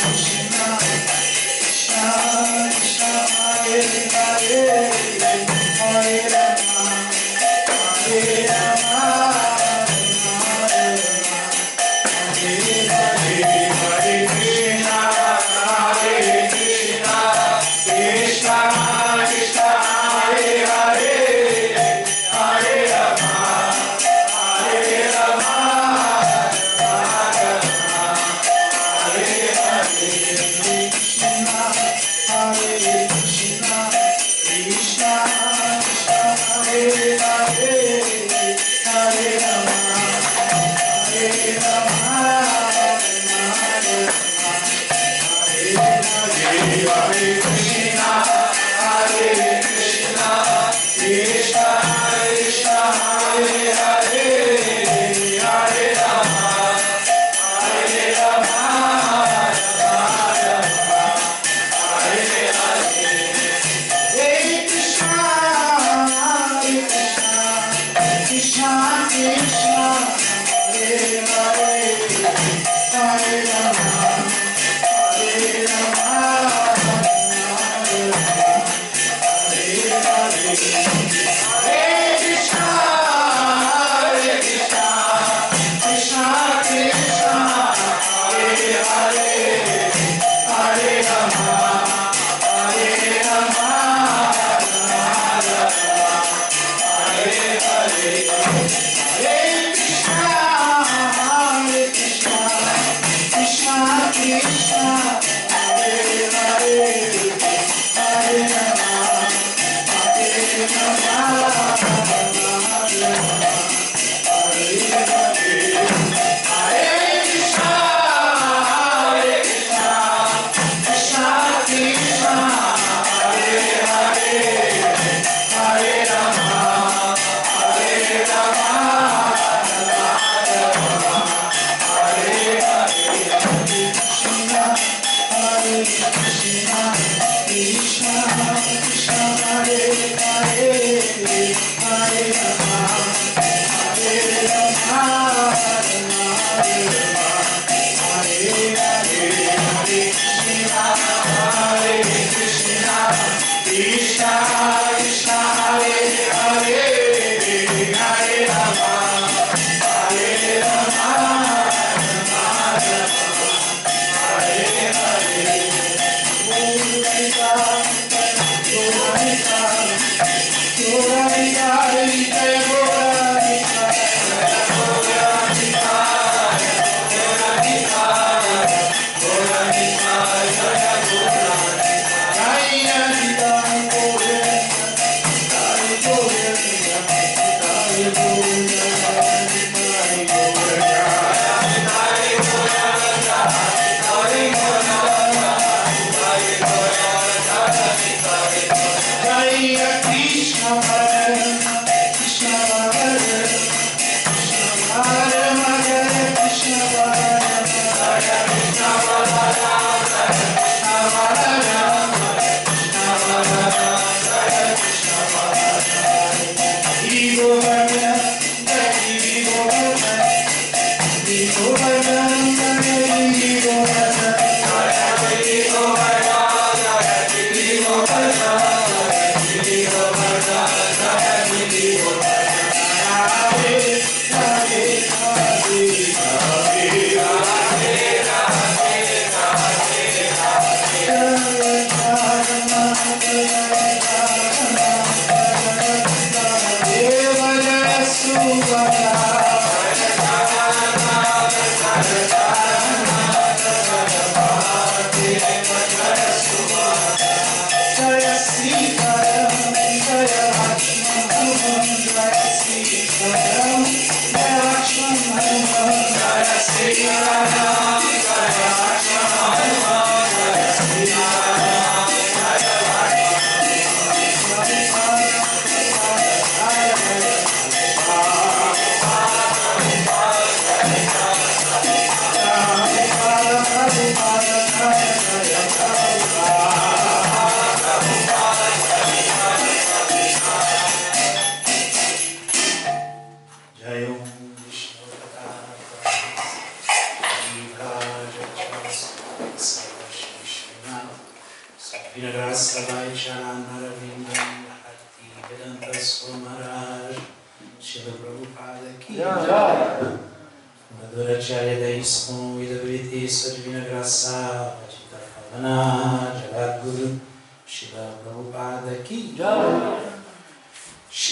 Krishna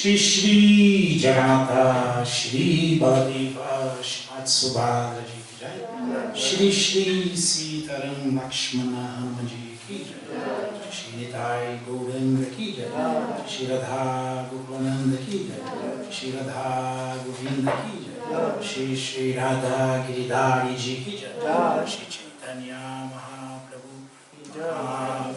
Shri Shri Jagannatha Shri Baladeva Shrimad Subhadra Ji ki Jai. Shri Shri Sitaram Lakshmana Hanumanji ki Jai. Shri Nitai Gauranga ki Jai. Shri Radha Gokulananda ki Jai. Shri Radha Govinda ki Jai. Shri Shri Radha Giridhari Ji Ki Jai, Shri Chaitanya Mahaprabhu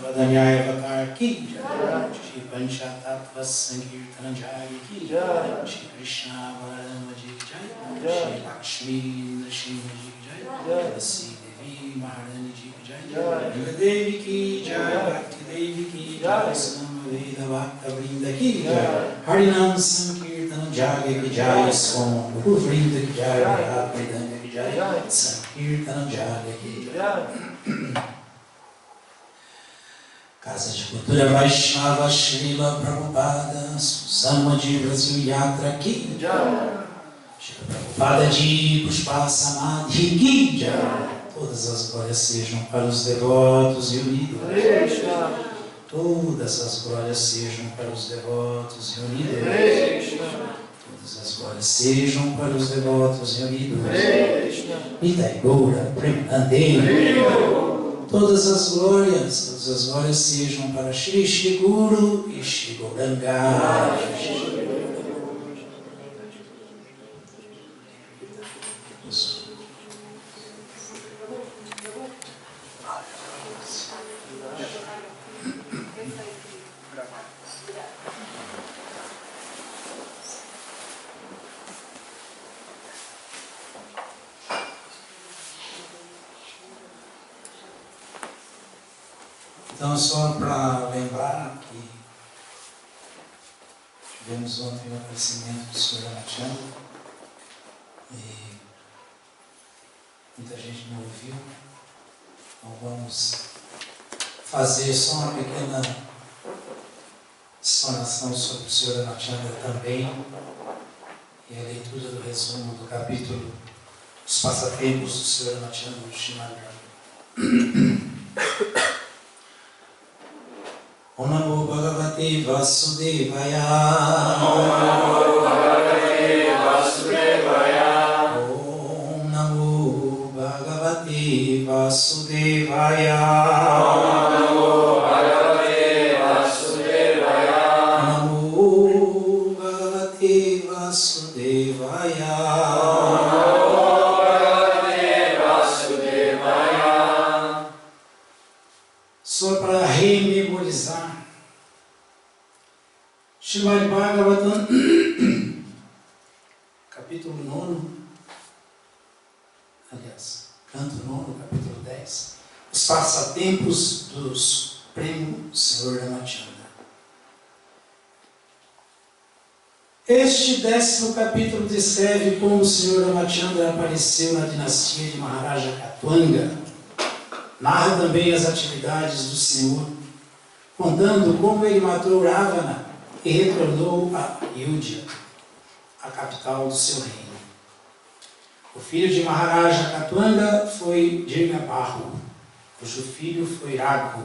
Vadanyaya Vakar Ki Jai, Shri Panchatattva Sankirtana Jai Ki Jai, Shri Krishna Balarama Ji Ki Jai, Shri Lakshmi Nrsimha Ji Ki Jai, Tulsi Devi Maharani Ji Ki Jai, Ganga Devi Ki Jai, Bhakti Devi Ki Jai, Samaveda Bhakta Vrinda Ki Jai, Harinam Sankirtana Jai Ki Jai, Som Guru Vrinda Ki Jai, Vedanta Ki Jai, Sankirtana Jai Ki Jai. Casa de Cultura Vaishnava Srila Prabhupada, Susama de Brasil Yatra Ki Jai, Srila Prabhupada de Pushpa Samadhi Ki Jai. Todas as glórias sejam para os devotos e unidos. Todas as glórias sejam para os devotos e unidos. Todas as glórias sejam para os devotos e unidos. Nitai Goura Premanande. Todas as glórias sejam para Shri Shri Guru e Shri Gauranga. Então, só para lembrar que tivemos ontem o aparecimento do Sr. Ramachandra e muita gente não ouviu, então vamos fazer só uma pequena explanação sobre o Sr. Ramachandra também e a leitura do resumo do capítulo Os Passatempos do Sr. Ramachandra do Srimad Bhagavatam. Om Namo Bhagavate Vasudevaya. Om Namo Bhagavate Vasudevaya. Om Namo Bhagavate Vasudevaya. Om Namo Bhagavate Vasudevaya. Namo Bhagavate Vasudevaya. Namo Bhagavate Vasudevaya. Só para rememorizar Srimad Bhagavatam, capítulo 9, aliás, canto 9, capítulo 10, os passatempos do Supremo Senhor Ramachandra. Este 10º capítulo descreve como o Senhor Ramachandra apareceu na dinastia de Maharaja Katwanga. Narra também as atividades do Senhor, contando como ele matou Ravana e retornou a Ayodhya, a capital do seu reino. O filho de Maharaja Katwanga foi Dirgabahu, cujo filho foi Raghu.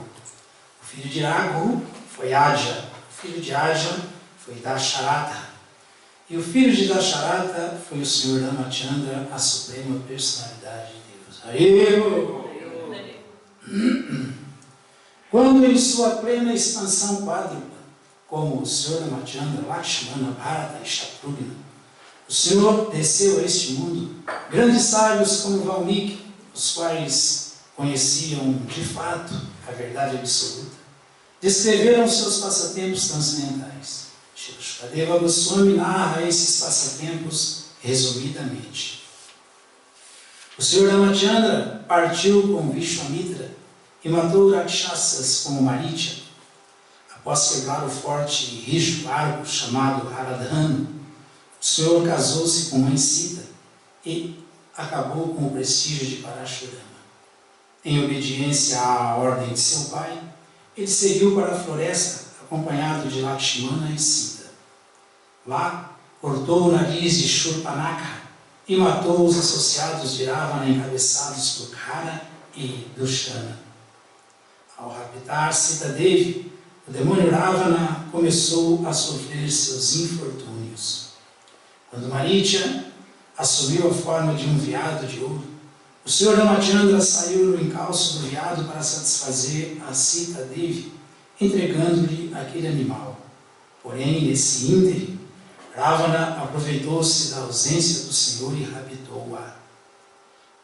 O filho de Raghu foi Aja. O filho de Aja foi Dasharatha. E o filho de Dasharatha foi o Senhor Ramachandra, a suprema personalidade de Deus. Quando em sua plena expansão quádrupla, como o Senhor Ramachandra, Lakshmana, Bharata e Shatrugna, o Senhor desceu a este mundo, grandes sábios como Valmiki, os quais conheciam de fato a verdade absoluta, descreveram seus passatempos transcendentais. Shri Shukadeva Goswami narra esses passatempos resumidamente. O Senhor Ramachandra partiu com Vishwamitra e matou Rakshasas como Maritya. Após quebrar o forte e rijo largo chamado Haradhan, o Senhor casou-se com mãe Sita e acabou com o prestígio de Parashurama. Em obediência à ordem de seu pai, ele seguiu para a floresta acompanhado de Lakshmana e Sita. Lá, cortou o nariz de Shurpanakha e matou os associados de Ravana encabeçados por Kara e Dushana. Ao raptar Sita Devi, o demônio Ravana começou a sofrer seus infortúnios. Quando Maritya assumiu a forma de um veado de ouro, o Senhor Ramachandra saiu no encalço do veado para satisfazer a Sita Devi, entregando-lhe aquele animal. Porém, nesse ínterim, Ravana aproveitou-se da ausência do Senhor e raptou-a.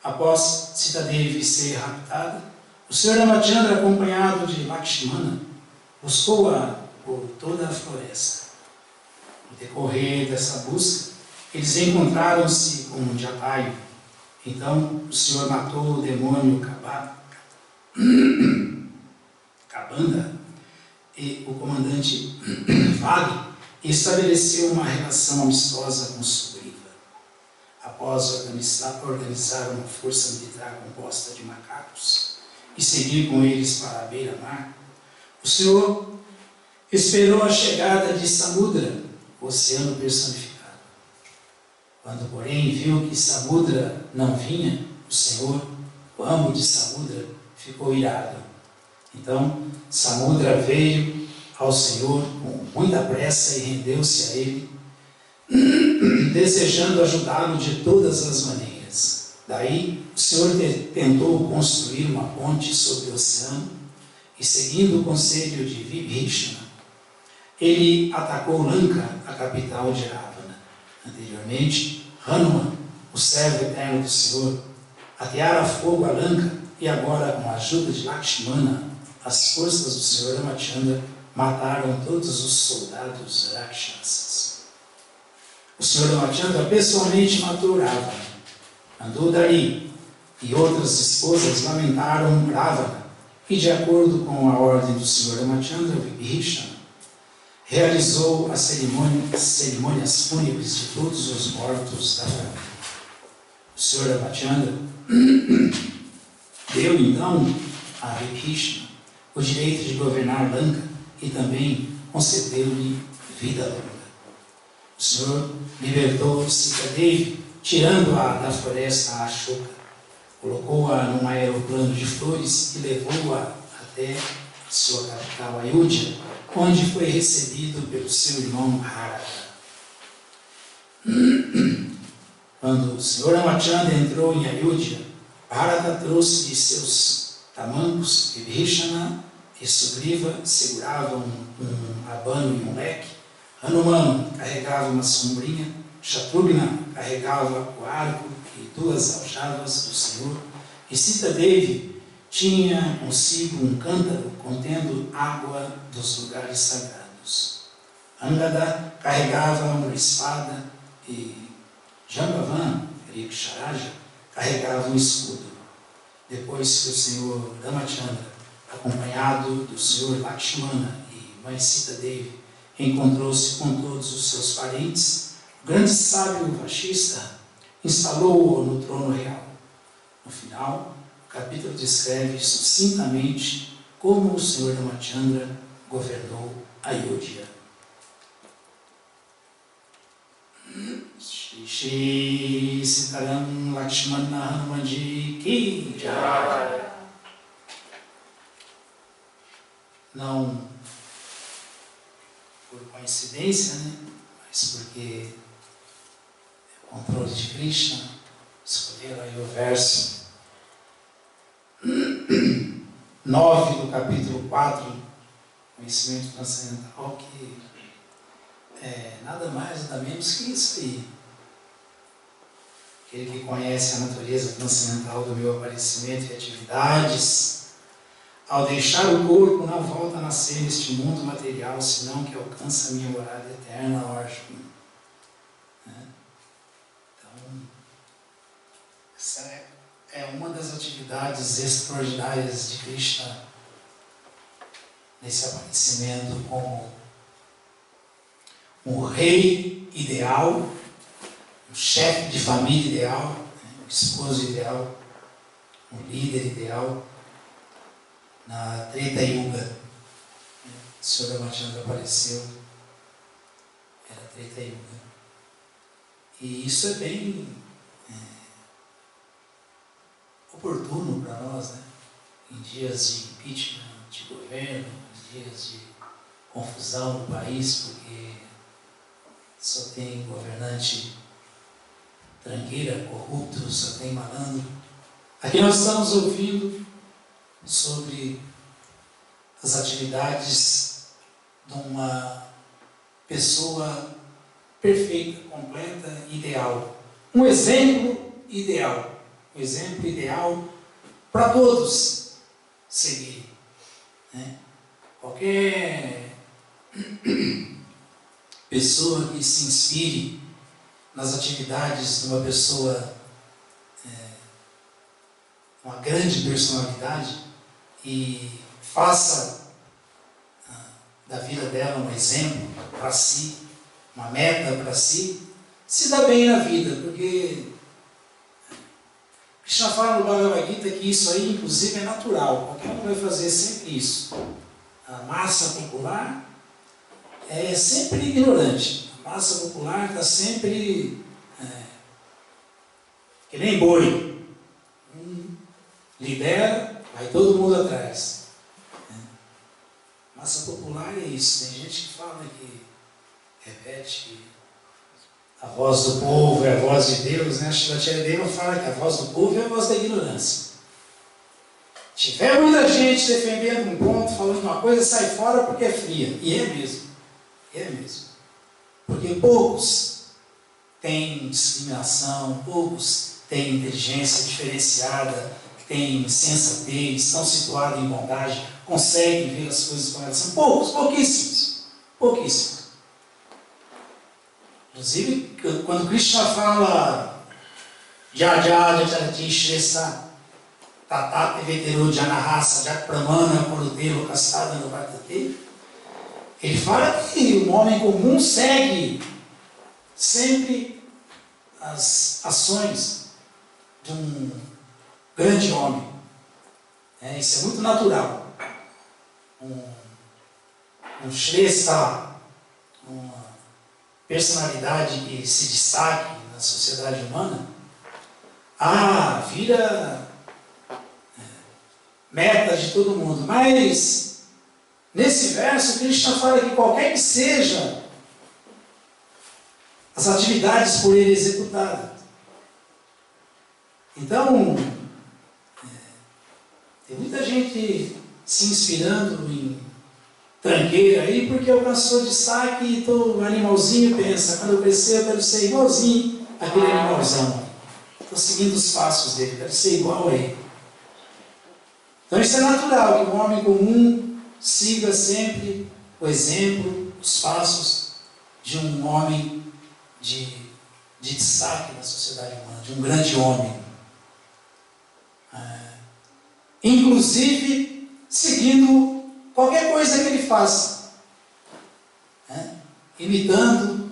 Após Sita Devi ser raptada, o Senhor Ramachandra, acompanhado de Lakshmana, buscou-a por toda a floresta. No decorrer dessa busca, eles encontraram-se com um Jatayu. Então o Senhor matou o demônio Kabanda e o comandante Vali e estabeleceu uma relação amistosa com Sugriva. Após organizar uma força militar composta de macacos e seguir com eles para a beira-mar, o Senhor esperou a chegada de Samudra, o oceano personificado. Quando, porém, viu que Samudra não vinha, o Senhor, o amo de Samudra, ficou irado. Então, Samudra veio ao Senhor com muita pressa e rendeu-se a ele, desejando ajudá-lo de todas as maneiras. Daí, o Senhor tentou construir uma ponte sobre o oceano e, seguindo o conselho de Vibhishana, ele atacou Lanka, a capital de Ravana. Anteriormente, Hanuman, o servo eterno do Senhor, ateara fogo a Lanka e agora, com a ajuda de Lakshmana, as forças do Senhor Ramachandra mataram todos os soldados Rakshasas. O Senhor Ramachandra pessoalmente matou Ravana. Mandodari e outras esposas lamentaram Ravana e, de acordo com a ordem do Senhor Ramachandra, Vibhishana realizou as cerimônias fúnebres de todos os mortos da família. O Senhor Ramachandra deu então a Vibhishana o direito de governar Lanka e também concedeu-lhe vida longa. O Senhor libertou Sita Devi, tirando-a da floresta Ashoka, colocou-a num aeroplano de flores e levou-a até sua capital Ayodhya, onde foi recebido pelo seu irmão Bharata. Quando o Senhor Ramachandra entrou em Ayodhya, Bharata trouxe de seus tamancos, Vibhishana e Sugriva seguravam um abano e um leque, Hanuman carregava uma sombrinha, Shatrughna carregava o arco e duas aljavas do Senhor, e Sita Devi tinha consigo um cântaro contendo água dos lugares sagrados. Angada carregava uma espada e Jambavan, Riksharaja, carregava um escudo. Depois que o Senhor Ramachandra, acompanhado do Senhor Lakshmana e mãe Sita Devi, encontrou-se com todos os seus parentes, o grande sábio Vashista instalou-o no trono real. No final, o capítulo descreve sucintamente como o Senhor Ramachandra governou Ayodhya. Shri Sitaram Lakshmana Hanumanji Ki Jai. Não por coincidência, mas porque é o controle de Krishna, escolheram aí o verso 9 do capítulo 4, conhecimento transcendental, que é nada mais, nada menos que isso aí. Aquele que conhece a natureza transcendental do meu aparecimento e atividades, ao deixar o corpo, não volta a nascer neste mundo material, senão que alcança a minha morada eterna, Arjuna. Então, essa é uma das atividades extraordinárias de Krishna nesse aparecimento como um rei ideal, um chefe de família ideal, um esposo ideal, um líder ideal. Na Treta Yuga, o Senhor Ramachandra apareceu, era Treta Yuga. E isso é bem oportuno para nós, em dias de impeachment de governo, em dias de confusão no país, porque só tem governante tranqueira, corrupto, só tem malandro. Aqui nós estamos ouvindo sobre as atividades de uma pessoa perfeita, completa, ideal. Um exemplo ideal. Um exemplo ideal para todos seguirem. Né? Qualquer pessoa que se inspire nas atividades de uma pessoa, uma grande personalidade, e faça da vida dela um exemplo para si, uma meta para si, se dá bem na vida, porque Krishna fala no Bhagavad Gita que isso aí, inclusive, é natural. Qualquer um vai fazer sempre isso. A massa popular é sempre ignorante. A massa popular está sempre que nem boi. Lidera, vai todo mundo atrás. Massa popular é isso. Tem gente que fala que repete que a voz do povo é a voz de Deus, né? Shila Charideva fala que a voz do povo é a voz da ignorância. Tiver muita gente defendendo um ponto, falando uma coisa, sai fora porque é fria. E é mesmo. É mesmo. Porque poucos têm discriminação, poucos têm inteligência diferenciada, têm sensatez, estão situados em bondade, conseguem ver as coisas como elas são. Poucos, pouquíssimos. Pouquíssimos. Inclusive, quando Krishna fala Jaja Jajati Shresa Tatat Veteru Janahasa Jakpramana Kurutelo Kastada no Vartate, ele fala que o homem comum segue sempre as ações de um grande homem. Isso é muito natural. Um Shrestha, uma personalidade que se destaque na sociedade humana, vira meta de todo mundo. Mas, nesse verso, Krishna fala que qualquer que seja as atividades por ele executadas. Então, tem muita gente se inspirando em tranqueira aí, porque alcançou destaque e o animalzinho pensa, quando eu crescer eu quero ser igualzinho àquele animalzão. Estou seguindo os passos dele, quero ser igual a ele. Então isso é natural, que o homem comum siga sempre o exemplo, os passos de um homem de destaque na sociedade humana, de um grande homem. Inclusive, seguindo qualquer coisa que ele faça, imitando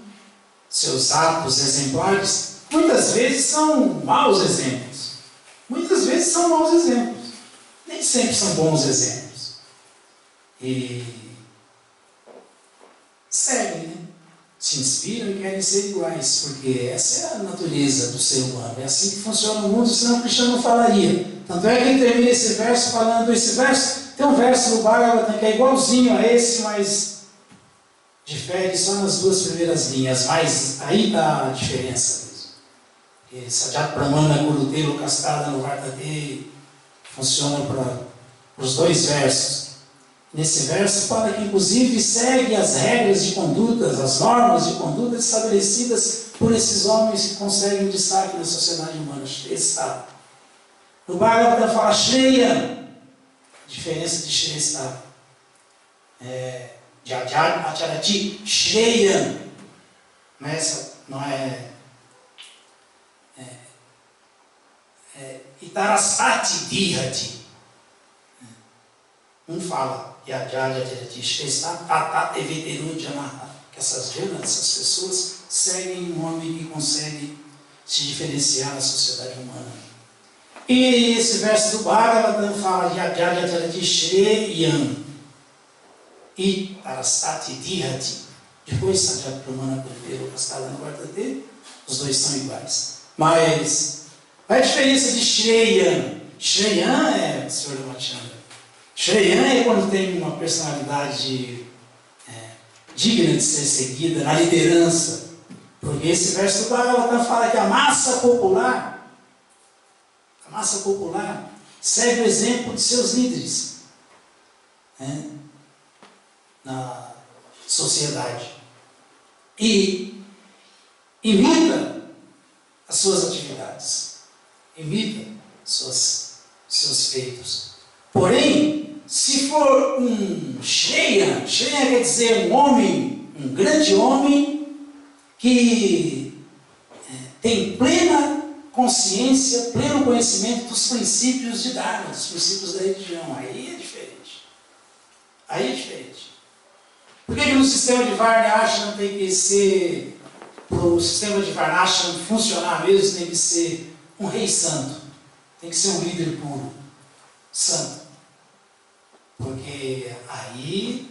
seus atos exemplares, muitas vezes são maus exemplos. Muitas vezes são maus exemplos. Nem sempre são bons exemplos. E seguem, né? Se inspiram e querem ser iguais, porque essa é a natureza do ser humano. É assim que funciona o mundo, senão o Krishna não falaria. Tanto é que ele termina esse verso falando, tem um verso no Bhagavatam que é igualzinho a esse, mas difere só nas duas primeiras linhas, mas aí está a diferença mesmo. Sajat Pramana Kurutelo Kastada no Vartate funciona para os dois versos. Nesse verso fala que inclusive segue as regras de conduta, as normas de conduta estabelecidas por esses homens que conseguem destaque na sociedade humana. Shrestha. No Bhagavatam fala Shreya, diferença de Shrestha. Jajad Acharati Shreya. Não é Itarasati Dihati. Um fala Jajad Acharati Shrestha Tatat Eveteru Janaha. Que essas janas, essas pessoas, seguem um homem que consegue se diferenciar na sociedade humana. E esse verso do Bhagavatam fala Jajad Acharati Shreyan e Tarasati Dihati. Depois Sajat Pramana Kurutelo Kastada no Vartate, os dois são iguais. Mas qual é a diferença de Shreyan? Shreyan é, Sr. Ramachandra, Shreyan é quando tem uma personalidade digna de ser seguida na liderança. Porque esse verso do Bhagavatam fala que a massa popular segue o exemplo de seus líderes na sociedade. E imita as suas atividades, imita seus feitos. Porém, se for um Shreya quer dizer um homem, um grande homem, que tem plena consciência, pleno conhecimento dos princípios de Dharma, dos princípios da religião. Aí é diferente. Aí é diferente. Por que no sistema de Varnashram tem que ser, para o sistema de Varnashram funcionar mesmo, tem que ser um rei santo, tem que ser um líder puro, santo. Porque aí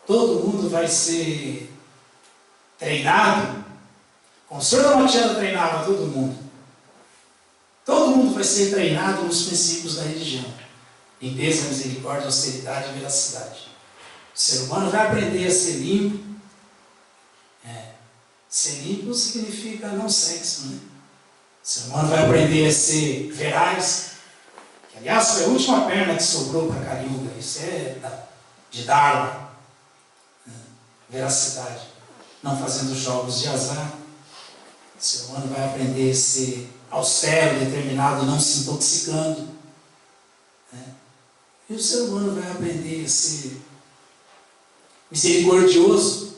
todo mundo vai ser treinado, como o Sr. Ramachandra treinava todo mundo. Todo mundo vai ser treinado nos princípios da religião: limpeza, misericórdia, austeridade e veracidade. O ser humano vai aprender a ser limpo. Ser limpo significa não sexo, né? O ser humano vai aprender a ser veraz, que aliás foi a última perna que sobrou para Kali Yuga. Isso é de Dharma, veracidade, não fazendo jogos de azar. O ser humano vai aprender a ser austero, determinado, não se intoxicando, né? E o ser humano vai aprender a ser misericordioso,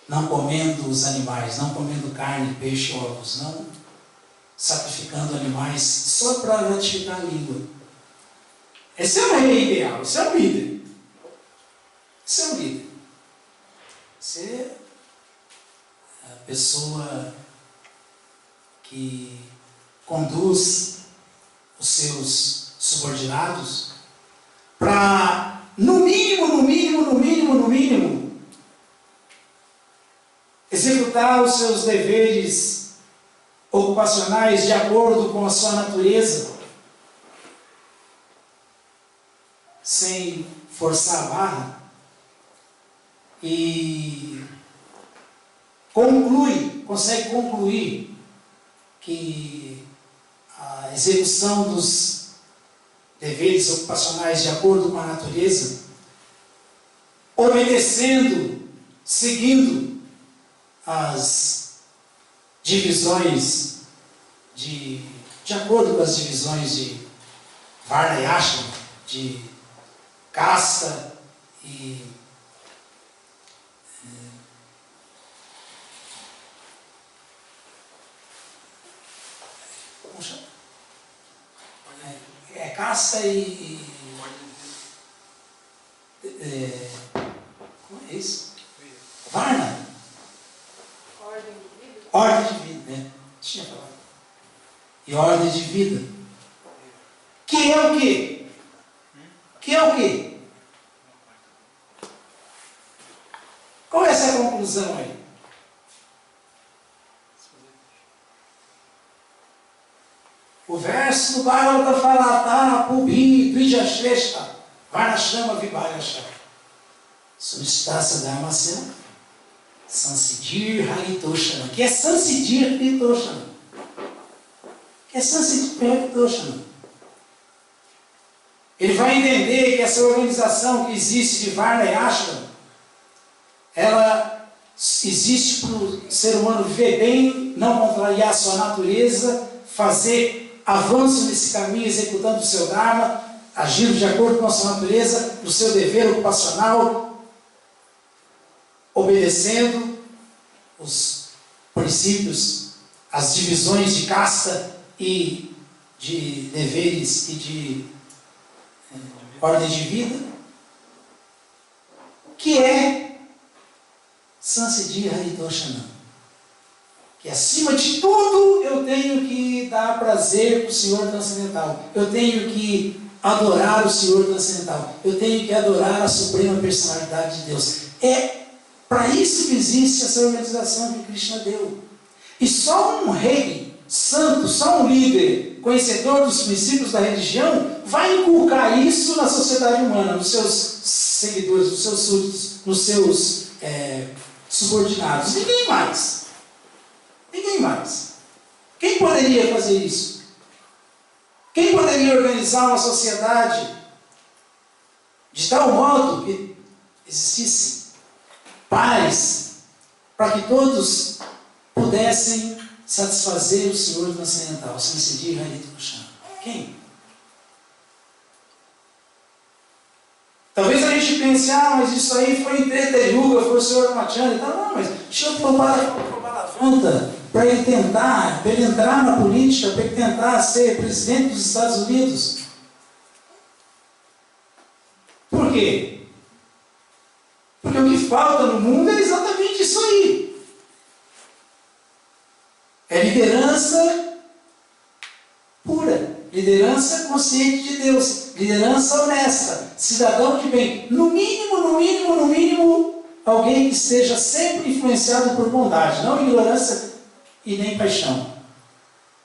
não comendo os animais, não comendo carne, peixe, ovos, não sacrificando animais só para gratificar a língua. Esse é o rei ideal, esse é o líder. Esse é o líder. Esse é a pessoa que conduz os seus subordinados para, no mínimo, executar os seus deveres ocupacionais de acordo com a sua natureza, sem forçar a barra, e consegue concluir que a execução dos deveres ocupacionais de acordo com a natureza, obedecendo, seguindo as divisões de acordo com as divisões de Varna e Ashram, de casta e como chama? Casta como é isso? Varna? Ordem de vida, né? Tinha falado. E ordem de vida. Que é o quê? Que é o quê? Qual é essa conclusão aí? O verso do Bhagavata fala: Tá, Pubhi, Dvijashreshta, Varnashrama Vibhayasha, Sunistasa Dharmasena, Sansiddhir Haritoshana. Que é Sansiddhir Haritoshana? Que é Sansiddhir Haritoshana? Ele vai entender que essa organização que existe de Varna e Ashram, ela existe para o ser humano viver bem, não contrariar a sua natureza, fazer avanço nesse caminho, executando o seu Dharma, agindo de acordo com a sua natureza, no seu dever ocupacional, obedecendo os princípios, as divisões de casta e de deveres e de ordem de vida, que é Sansiddhir Haritoshana. Que acima de tudo eu tenho que dar prazer para o Senhor transcendental. Eu tenho que adorar o Senhor transcendental. Eu tenho que adorar a Suprema Personalidade de Deus. É para isso que existe essa organização que Krishna deu. E só um rei santo, só um líder conhecedor dos princípios da religião vai inculcar isso na sociedade humana, nos seus seguidores, nos seus súditos, nos seus subordinados. Ninguém mais. Ninguém mais. Quem poderia fazer isso? Quem poderia organizar uma sociedade de tal modo que existisse paz, para que todos pudessem satisfazer o Senhor transcendental, sem incidir Harita Krishna. Quem? Talvez a gente pense, mas isso aí foi em Treta Yuga, foi o Senhor Ramachandra e tal. Não, mas Shila Prabhupada levanta para ele tentar, para ele entrar na política, para ele tentar ser presidente dos Estados Unidos. Por quê? Porque o que falta no mundo é exatamente isso aí. É liderança pura, liderança consciente de Deus, liderança honesta, cidadão de bem. No mínimo, alguém que esteja sempre influenciado por bondade, não ignorância e nem paixão.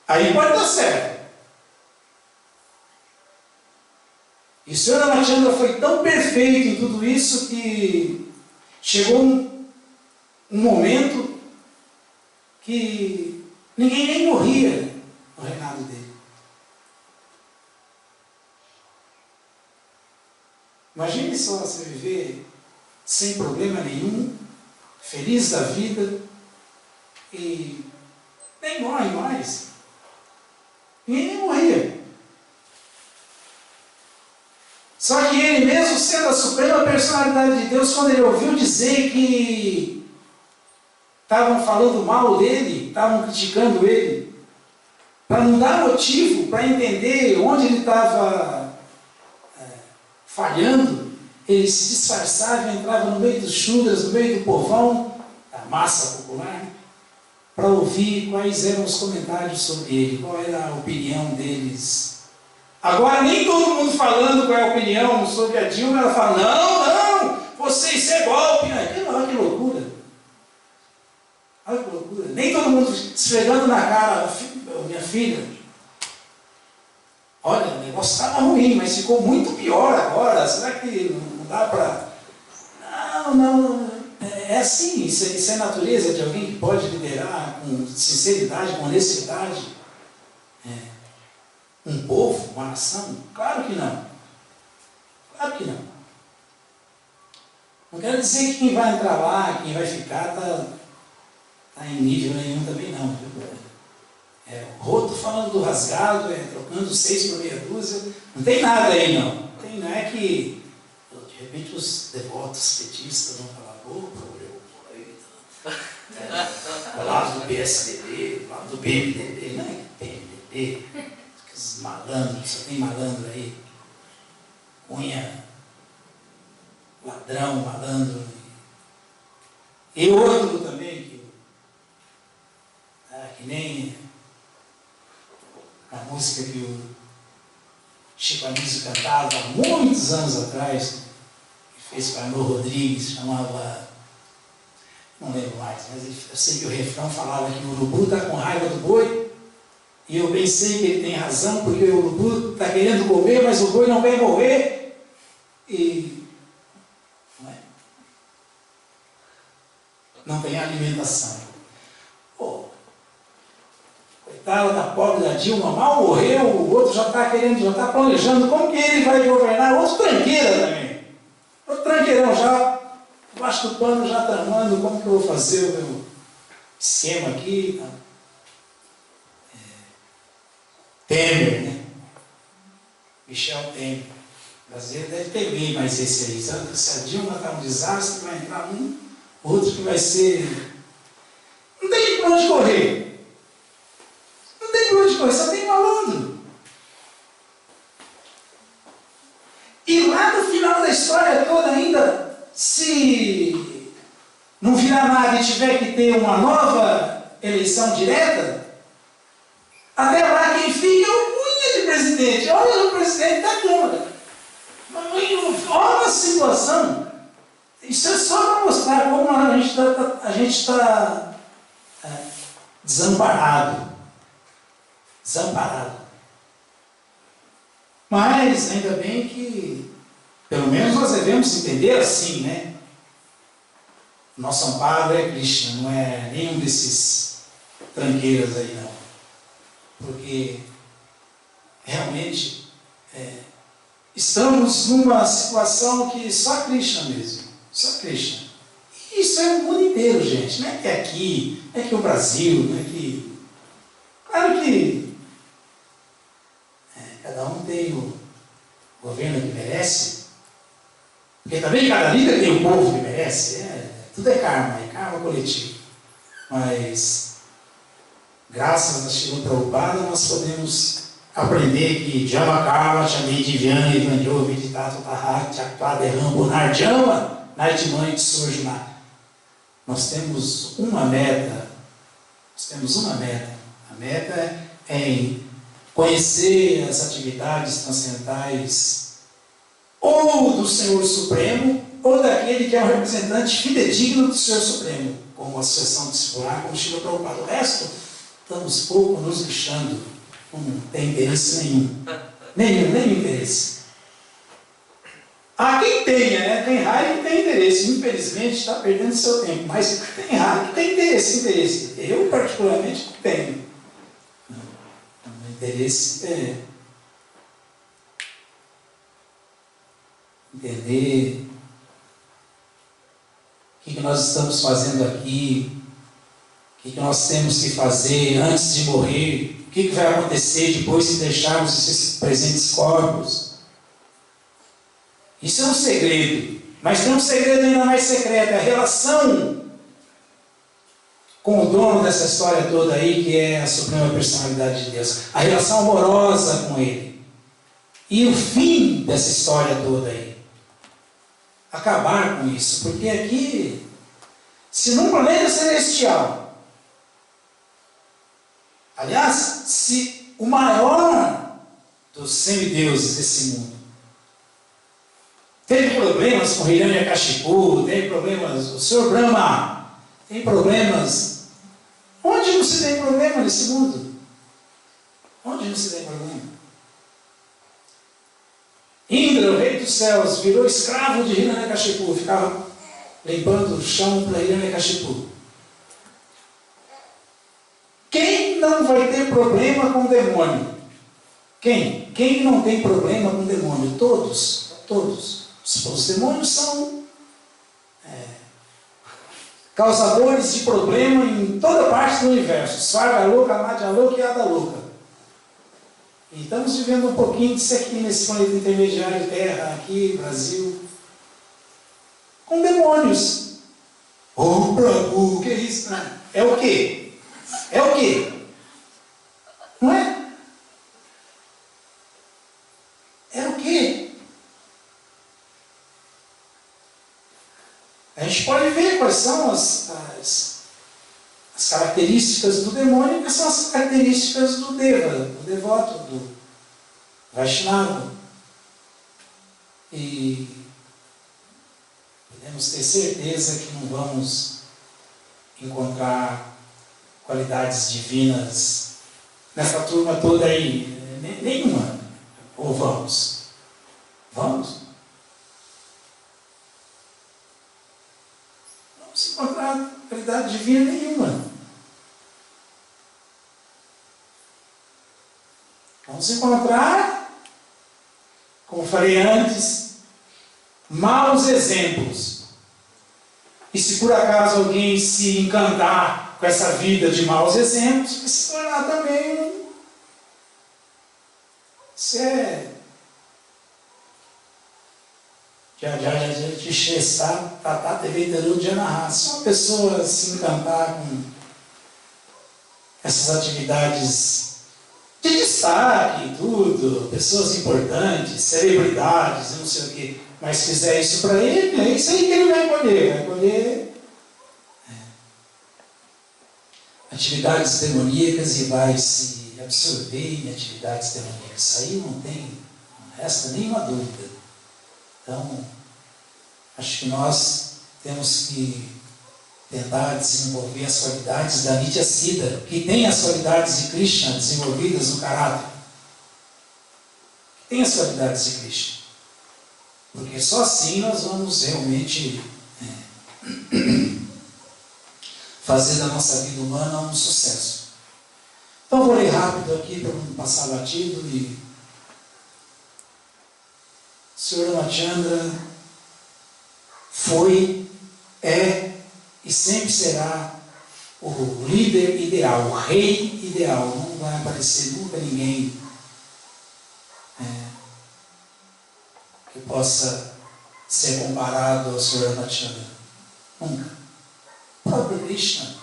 Aí pode dar certo. E o Senhor Ramachandra foi tão perfeito em tudo isso que chegou um momento que ninguém nem morria no reinado dele. Imagine só você viver sem problema nenhum, feliz da vida e nem morre mais. Ninguém nem morria. Só que ele mesmo, sendo a suprema personalidade de Deus, quando ele ouviu dizer que estavam falando mal dele, estavam criticando ele, para não dar motivo, para entender onde ele estava falhando, ele se disfarçava e entrava no meio dos Shudras, no meio do povão, da massa popular, para ouvir quais eram os comentários sobre ele, qual era a opinião deles. Agora, nem todo mundo falando qual é a opinião sobre a Dilma, ela fala, não, você, isso é golpe. Olha que loucura. Olha que loucura. Nem todo mundo esfregando na cara, minha filha. Olha, o negócio estava ruim, mas ficou muito pior agora. Será que não dá para... Não. É assim, isso é natureza de alguém que pode liderar com sinceridade, com honestidade. Um povo, uma nação? Claro que não. Claro que não. Não quero dizer que quem vai entrar lá, quem vai ficar, está em nível nenhum também não. Viu? O roto falando do rasgado, trocando 6 por meia dúzia. Não tem nada aí não. Não é que, de repente, os devotos petistas vão falar, do lado do PSDB, do lado do PMDB, não é PMDB. Os malandros, só tem malandro aí. Cunha, ladrão, malandro. E outro também, que nem a música que o Chico Anísio cantava há muitos anos atrás, que fez para Arnô Rodrigues, chamava, não lembro mais, mas eu sei que o refrão falava que o urubu está com raiva do boi. E eu pensei que ele tem razão, porque o urubu está querendo comer, mas o boi não quer morrer. E não tem alimentação. Coitada da pobre da Dilma, mal morreu, o outro já está querendo, já está planejando como que ele vai governar. Outro tranqueira também. Outro tranqueirão já, debaixo do pano, já tramando como que eu vou fazer o meu esquema aqui. Temer, né? Michel Temer. O brasileiro deve ter bem mais esse aí. Se a Dilma está um desastre, vai entrar outro que vai ser... Não tem para onde correr. Não tem para onde correr, só tem malandro. E lá no final da história toda ainda, se não virar nada e tiver que ter uma nova eleição direta, até lá quem fica é o Cunha de presidente. Olha o presidente da Câmara. Olha a situação. Isso é só para mostrar como a gente está desamparado. Desamparado. Mas ainda bem que, pelo menos nós devemos entender assim, né? Nosso amparo é Krishna, não é nenhum desses tranqueiras aí, não. Porque realmente estamos numa situação que só Krishna mesmo, só Krishna. E Isso é o mundo inteiro, gente. Não é que é aqui, não é que é o Brasil, não é que... Claro que cada um tem o governo que merece, porque também cada líder tem o povo que merece. Tudo é karma coletivo. Mas, graças a Śrīla Prabhupada, nós podemos aprender que Jamakava, Chamidivyana, Evanjo, Viditato, Tahat, Chakta, Derrambo, Narjama, Naitmãe de Surjuna. Nós temos uma meta. A meta é em conhecer as atividades transcendentais ou do Senhor Supremo, ou daquele que é um representante fidedigno do Senhor Supremo, como a Associação Discipular, como Śrīla Prabhupada. O resto, estamos pouco nos lixando, não tem interesse nenhum interesse. Há quem tenha, né? Tem raio que tem interesse, infelizmente está perdendo seu tempo, mas tem raio que tem interesse. Eu, particularmente, tenho. O interesse é entender o que nós estamos fazendo aqui, o que nós temos que fazer antes de morrer, o que vai acontecer depois de deixarmos esses presentes corpos. Isso é um segredo, mas tem um segredo ainda mais secreto, a relação com o dono dessa história toda aí, que é a Suprema Personalidade de Deus, a relação amorosa com Ele, e o fim dessa história toda aí. Acabar com isso, porque aqui, se num planeta celestial, aliás, se o maior dos semideuses desse mundo teve problemas com Hiranyakashipu, teve problemas, o Senhor Brahma tem problemas, onde não se tem problema nesse mundo? Onde não se tem problema? Indra, o rei dos céus, virou escravo de Hiranyakashipu, ficava limpando o chão para Hiranyakashipu. Quem não vai ter problema com o demônio? Quem? Quem não tem problema com o demônio? Todos. Os demônios são causadores de problema em toda parte do universo. Svarga louca, Madhya louca e Ada louca. E estamos vivendo um pouquinho disso aqui nesse planeta intermediário, Terra, aqui, Brasil, com demônios. Oh, Prabhu, o que é isso? É o quê? É o quê? Não é? É o quê? A gente pode ver quais são as características do demônio, que são as características do Deva, do devoto, do Vaishnava. E podemos ter certeza que não vamos encontrar qualidades divinas nessa turma toda aí, nenhuma. Ou vamos? Vamos? Não vamos encontrar qualidade divina nenhuma. Vamos encontrar, como falei antes, maus exemplos. E se por acaso alguém se encantar com essa vida de maus exemplos, vai se tornar também um... Isso é... Se uma pessoa se encantar com essas atividades de destaque e tudo, pessoas importantes, celebridades, não sei o quê, mas fizer isso para ele, é isso aí que ele vai colher atividades demoníacas e vai se absorver em atividades demoníacas. Isso aí não resta nenhuma dúvida. Então, acho que nós temos que tentar desenvolver as qualidades da Nitya Siddha, que tem as qualidades de Krishna desenvolvidas no caráter. Tem as qualidades de Krishna. Porque só assim nós vamos realmente fazer da nossa vida humana um sucesso. Então vou ler rápido aqui para não passar batido. E Sr. Ramachandra foi, é e sempre será o líder ideal, o rei ideal. Não vai aparecer nunca ninguém que possa ser comparado ao Senhor Nityananda. Nunca. O próprio Krishna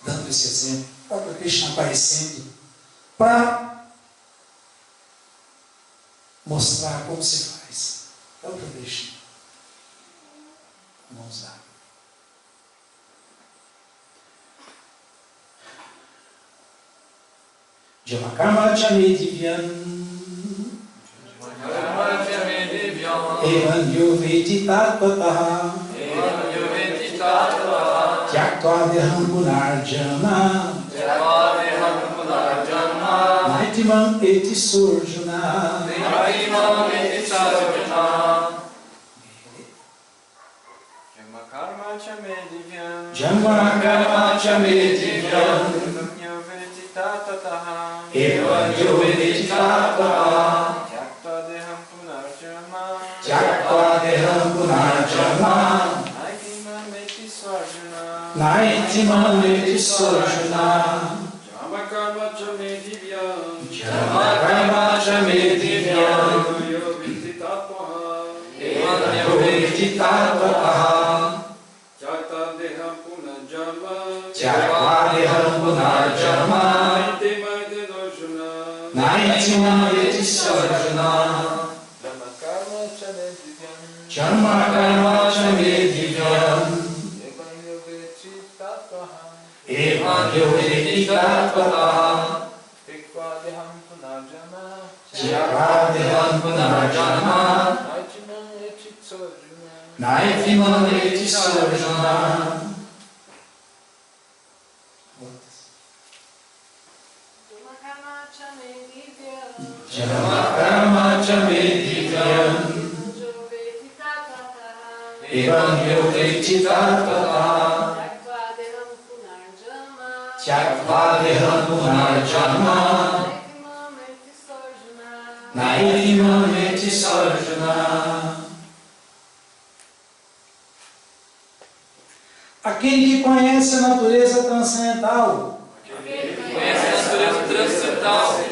dando esse exemplo, o próprio Krishna aparecendo para mostrar como se faz. O próprio Krishna. Vamos lá. Jamakarma Chame Divyam Evan Yoveti Tatpataha Tyaktva Deham Gunarjana Naitimam Eti Surjuna Jamakarma Chame Divyam Jamakarma Chame Divyam Evan Yoveti Tatpataha Tyaktva Deham Gunarjana Naitimam Eti Surjuna Jamakarma Chame Divyam Jamakarma Chame Divyam Evan Yoveti Tatpataha Tyaktva Deham Gunarjana Naitimam Eti Surjuna Jamakarma Chame Divyam Evan Yoveti Tatpataha Tyaktva Deham Gunarjana Naitimam Eti Surjuna. Jamakarma Chame Divyam Evan Yoveti Tatpataha Tyaktva Deham Gunarjana Naitimam Eti Surjuna. Aquele que conhece a natureza transcendental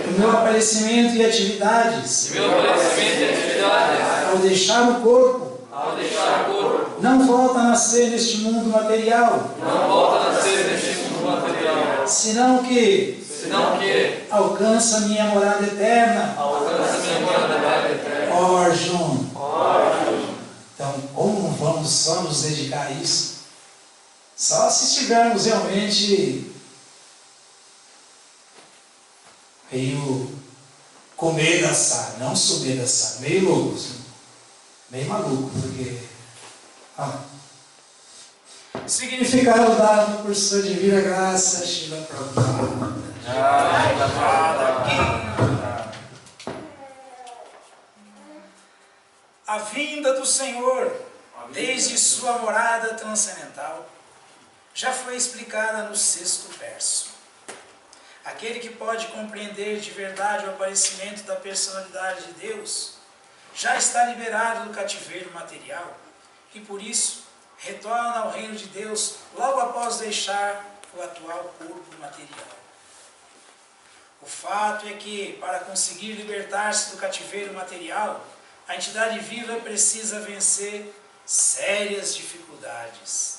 do meu aparecimento e atividades, ao deixar o corpo, não volta a nascer neste mundo material, senão que alcança minha morada eterna. Ó Arjuna. Então, como vamos só nos dedicar a isso? Só se estivermos realmente meio comedaçar, não sobedaçar, meio loucos, meio maluco, porque significado dado por sua divina graça, Srila Prabhupada. A vinda do Senhor, desde sua morada transcendental, já foi explicada no 6º verso. Aquele que pode compreender de verdade o aparecimento da personalidade de Deus já está liberado do cativeiro material e por isso retorna ao reino de Deus logo após deixar o atual corpo material. O fato é que, para conseguir libertar-se do cativeiro material, a entidade viva precisa vencer sérias dificuldades.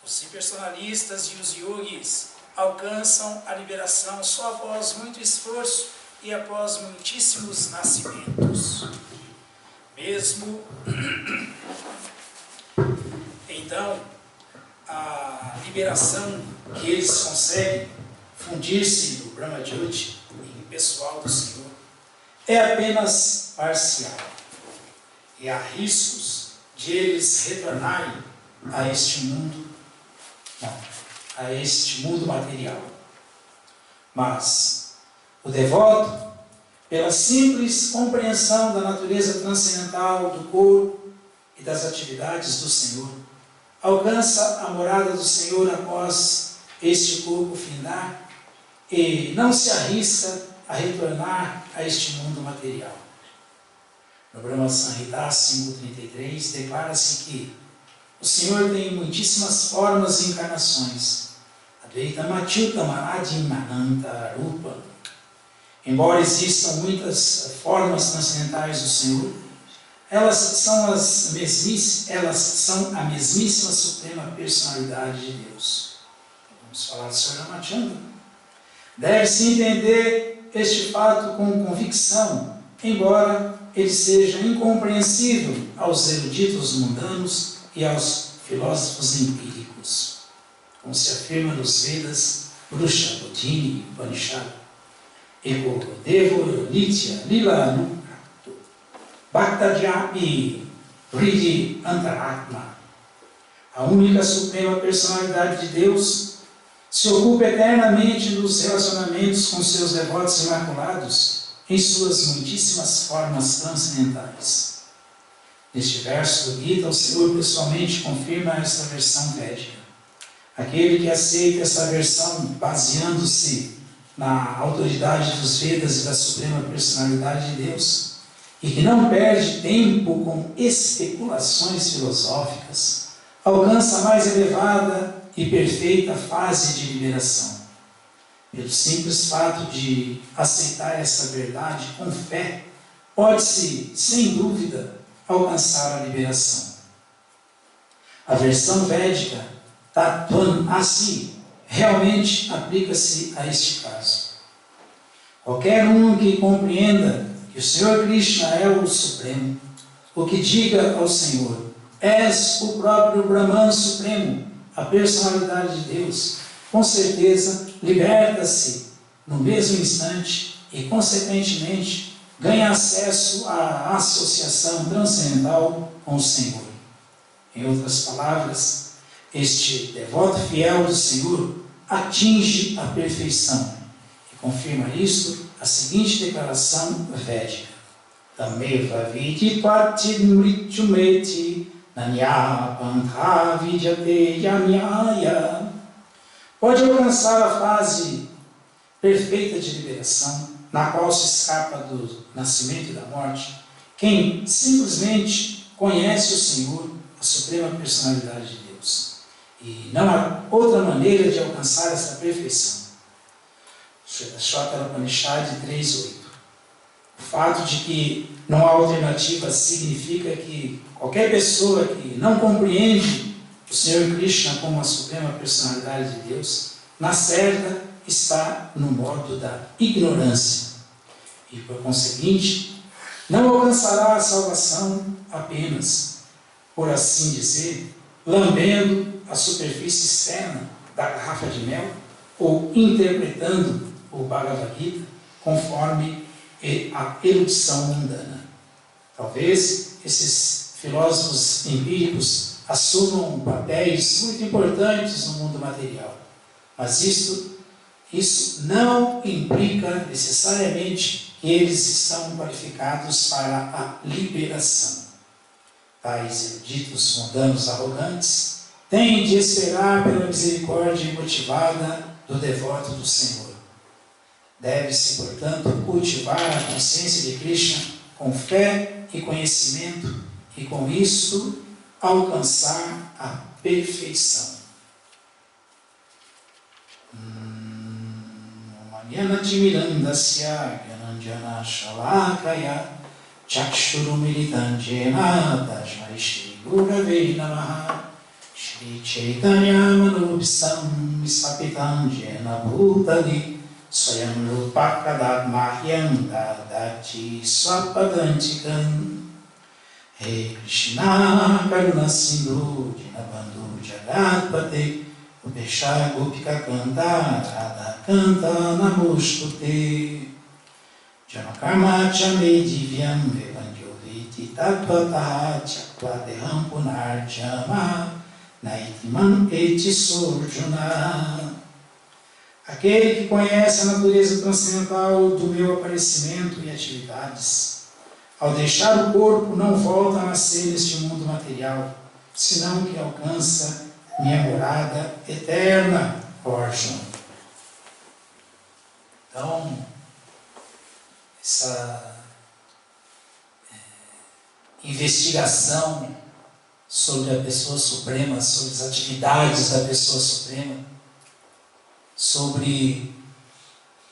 Os impersonalistas e os yogis alcançam a liberação só após muito esforço e após muitíssimos nascimentos. Mesmo então, a liberação que eles conseguem fundir-se no Brahma Jyoti, em pessoal do Senhor, é apenas parcial. E há riscos de eles retornarem a este mundo, a este mundo material. Mas o devoto, pela simples compreensão da natureza transcendental do corpo e das atividades do Senhor, alcança a morada do Senhor após este corpo findar e não se arrisca a retornar a este mundo material. No Brahma Samhita 5.33 declara-se que O Senhor tem muitíssimas formas e encarnações. Advaita Machyutama Adimananta Rupa. Embora existam muitas formas transcendentais do Senhor, elas são a mesmíssima suprema personalidade de Deus. Vamos falar do Senhor Ramachandra. Deve-se entender este fato com convicção, embora ele seja incompreensível aos eruditos mundanos e aos filósofos empíricos. Como se afirma nos Vedas, Purusha Bodhini Upanishad, Ego Devo Nitya Lila Nukato Bhaktadhyapi Vriddhi Antaratma. A única suprema personalidade de Deus se ocupa eternamente dos relacionamentos com seus devotos imaculados em suas muitíssimas formas transcendentais. Neste verso do Gita, o Senhor pessoalmente confirma esta versão védica. Aquele que aceita essa versão baseando-se na autoridade dos Vedas e da suprema personalidade de Deus, e que não perde tempo com especulações filosóficas, alcança a mais elevada e perfeita fase de liberação. Pelo simples fato de aceitar essa verdade com fé, pode-se, sem dúvida, alcançar a liberação. A versão védica, Tattvam Asi, realmente aplica-se a este caso. Qualquer um que compreenda que o Senhor Krishna é o Supremo, o que diga ao Senhor, és o próprio Brahman Supremo, a personalidade de Deus, com certeza liberta-se no mesmo instante e, consequentemente, ganha acesso à associação transcendental com o Senhor. Em outras palavras, este devoto fiel do Senhor atinge a perfeição. E confirma isto a seguinte declaração védica: Tameva viditvatit mrityumeti nanya pantha vidyate yamyaya. Pode alcançar a fase perfeita de liberação, na qual se escapa do nascimento e da morte, quem simplesmente conhece o Senhor, a suprema personalidade de Deus. E não há outra maneira de alcançar essa perfeição. Shvatara Upanishad 3.8. O fato de que não há alternativa significa que qualquer pessoa que não compreende o Senhor Krishna como a suprema personalidade de Deus, na certa está no modo da ignorância. E por conseguinte, não alcançará a salvação apenas, por assim dizer, lambendo a superfície externa da garrafa de mel ou interpretando o Bhagavad Gita conforme a erudição mundana. Talvez esses filósofos empíricos assumam papéis muito importantes no mundo material, mas isso não implica necessariamente que eles estão qualificados para a liberação. Tais eruditos mundanos arrogantes têm de esperar pela misericórdia imotivada do devoto do Senhor. Deve-se, portanto, cultivar a consciência de Krishna com fé e conhecimento e, com isso, alcançar a perfeição. Manyanatimirandasya Gyananjana Shalakaya Chakshurumiritanjena Tasmai Shri Gurave Namaha Shri Chaitanya Manubhisam Visapitanjena Bhutali Swayam Rupakadat Mahyam Dadati Swapadantikam. He Krishna Karuna Sindhu Dinabandhu Jagatpate Upesha Gopika Kanta Radha Kanta Namushkute Janakarma Chame Divyam Evangeli Tatpata Chakladeham Punarjama Naitiman Eti Surjuna. Aquele que conhece a natureza transcendental do meu aparecimento e atividades, ao deixar o corpo, não volta a nascer neste mundo material, senão que alcança minha morada eterna, Arjuna. Então, essa investigação sobre a pessoa suprema, sobre as atividades da pessoa suprema, sobre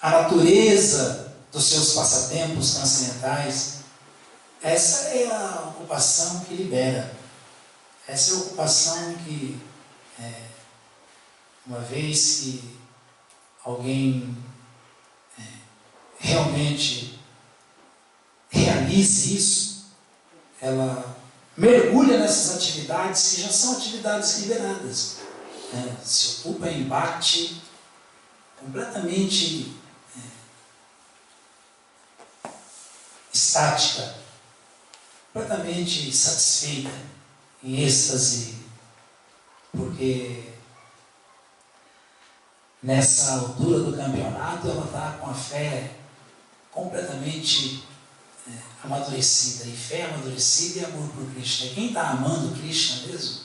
a natureza dos seus passatempos transcendentais. Essa é a ocupação que libera. Essa é a ocupação que, uma vez que alguém realmente realize isso, ela mergulha nessas atividades que já são atividades liberadas. Se ocupa em embate completamente estática, completamente satisfeita, em êxtase, porque nessa altura do campeonato ela está com a fé completamente amadurecida, e fé amadurecida e amor por Krishna. E quem está amando Krishna mesmo,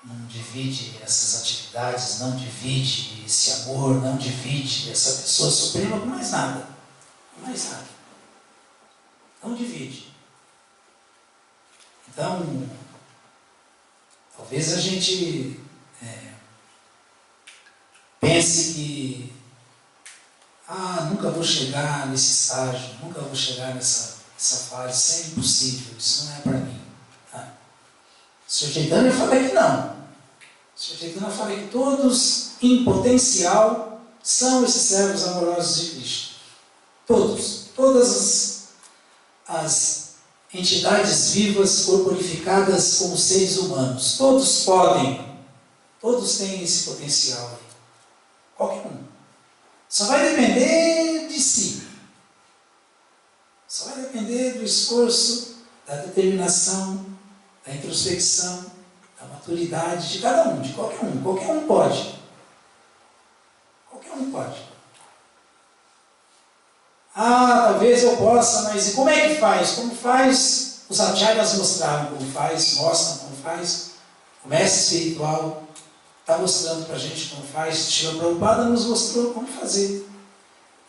não divide essas atividades, não divide esse amor, não divide essa pessoa suprema com mais nada. Com mais nada. Não divide. Então, talvez a gente pense que nunca vou chegar nesse estágio, nunca vou chegar nessa fase, isso é impossível, isso não é para mim. O Sr. Chaitanya fala que não. O Sr. Chaitanya fala que todos, em potencial, são esses servos amorosos de Krishna. Todos. Todas as entidades vivas corporificadas como seres humanos. Todos podem. Todos têm esse potencial aí. Qualquer um. Só vai depender de si. Só vai depender do esforço, da determinação, da introspecção, da maturidade de cada um, de qualquer um. Qualquer um pode. Qualquer um pode. Talvez eu possa, mas e como é que faz? Como faz? Os acharyas mostraram como faz, mostram como faz. O mestre espiritual está mostrando para a gente como faz. Srila Prabhupada nos mostrou como fazer.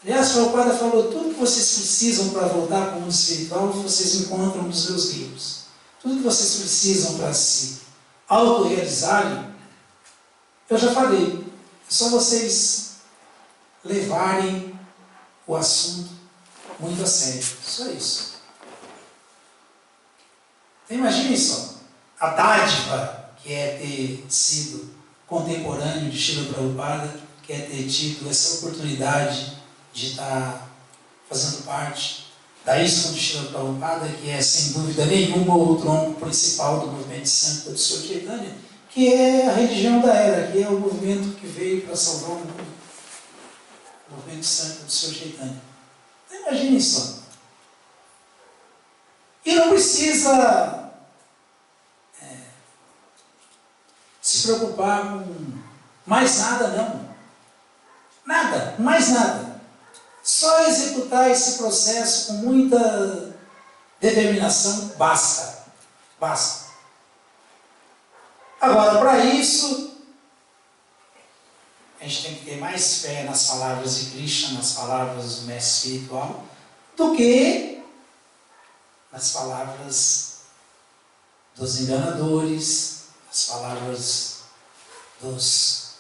Aliás, Prabhupada falou: tudo que vocês precisam para voltar para o mundo espiritual, vocês encontram nos meus livros. Tudo que vocês precisam para se autorrealizarem, eu já falei. É só vocês levarem o assunto muito a sério. Só isso. Então, imaginem só, a dádiva que é ter sido contemporâneo de Srila Prabhupada, que é ter tido essa oportunidade de estar fazendo parte da ISKCON de Srila Prabhupada, que é, sem dúvida nenhuma, o tronco principal do movimento Sankirtan do Sr. Chaitanya, que é a religião da era, que é o movimento que veio para salvar o mundo. O movimento Sankirtan do Sr. Chaitanya. Então, imaginem só. E não precisa se preocupar com mais nada, não. Nada, mais nada. Só executar esse processo com muita determinação, basta. Basta. Agora, para isso, a gente tem que ter mais fé nas palavras de Krishna, nas palavras do mestre espiritual, do que nas palavras dos enganadores, as palavras dos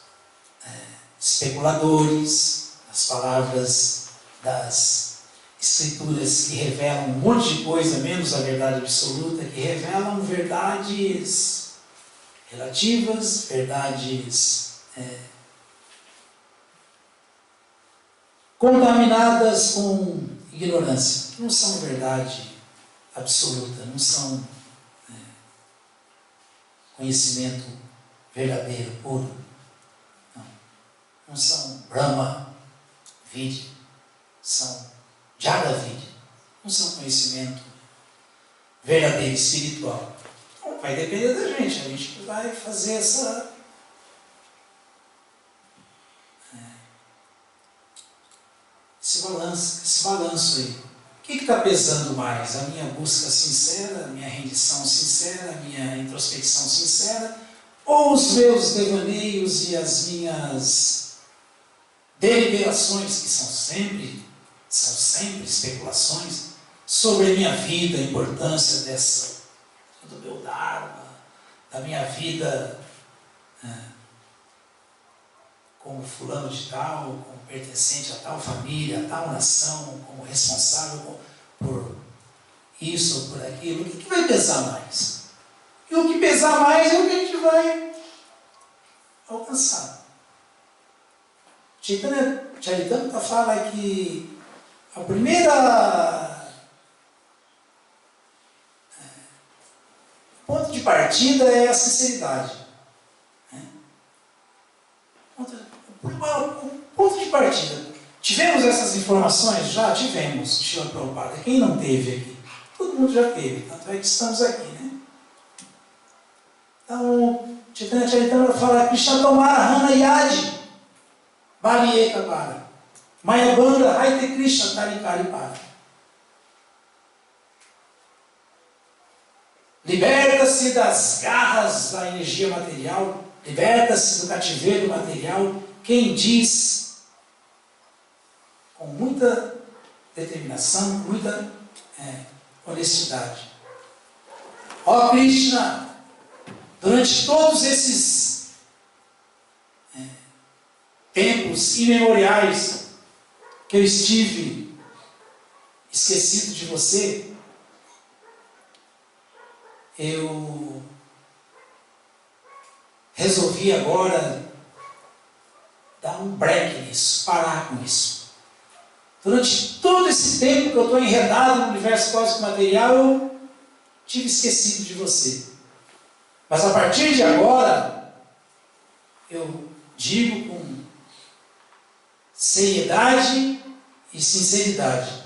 especuladores, as palavras das escrituras que revelam um monte de coisa, menos a verdade absoluta, que revelam verdades relativas, verdades contaminadas com ignorância, que não são verdade absoluta, não são conhecimento verdadeiro, puro. Não são Brahma Vidya, são Jada Vidya. Não são conhecimento verdadeiro, espiritual. Então, vai depender da gente. A gente vai fazer esse balanço aí. O que está pesando mais? A minha busca sincera, a minha rendição sincera, a minha introspecção sincera, ou os meus devaneios e as minhas deliberações, que são sempre especulações, sobre a minha vida, a importância do meu Dharma, da minha vida como fulano de tal, como pertencente a tal família, a tal nação, como responsável por isso ou por aquilo, o que vai pesar mais? E o que pesar mais é o que a gente vai alcançar. Chaitanya Charitamrita fala que a primeira ponto de partida é a sinceridade. O ponto de partida. Tivemos essas informações? Já tivemos, Srila Prabhupada. Quem não teve aqui? Todo mundo já teve, tanto é que estamos aqui, né? Então, Chaitanya Charitamrita fala Krishna Tomara Hana Yadi Bali Ekabara Maya Banda Haite Krishna Tarikari Para. Liberta-se das garras da energia material, liberta-se do cativeiro material, quem diz com muita determinação, com muita honestidade. Ó Krishna, durante todos esses tempos imemoriais que eu estive esquecido de você, eu resolvi agora dar um break nisso, parar com isso. Durante todo esse tempo que eu estou enredado no universo cósmico material, eu tive esquecido de você. Mas a partir de agora, eu digo com seriedade e sinceridade: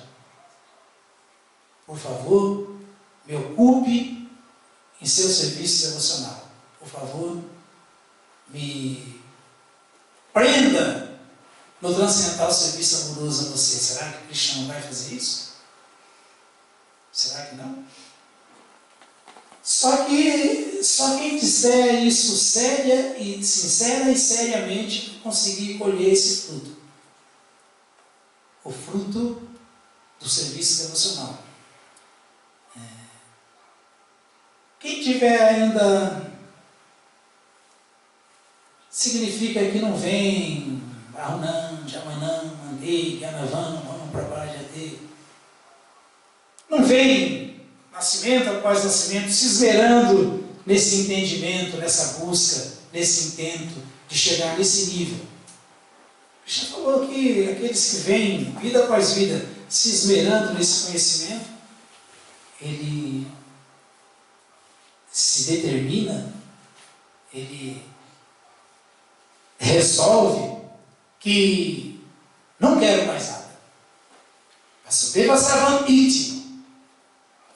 por favor, me ocupe em seu serviço devocional. Por favor, me prenda no transcendental serviço amoroso a você. Será que Krishna não vai fazer isso? Será que não? Só quem disser isso séria e sincera e seriamente conseguir colher esse fruto. O fruto do serviço devocional. Quem tiver ainda, significa que não vem Arunam, Jamanam, Mandei, Gyanavam, Ramam Prabhajate. Não vem nascimento após nascimento, se esmerando nesse entendimento, nessa busca, nesse intento de chegar nesse nível. Krishna falou que aqueles que vêm, vida após vida, se esmerando nesse conhecimento, ele se determina, ele resolve que não quero mais nada. Vasudeva Sarvamiti.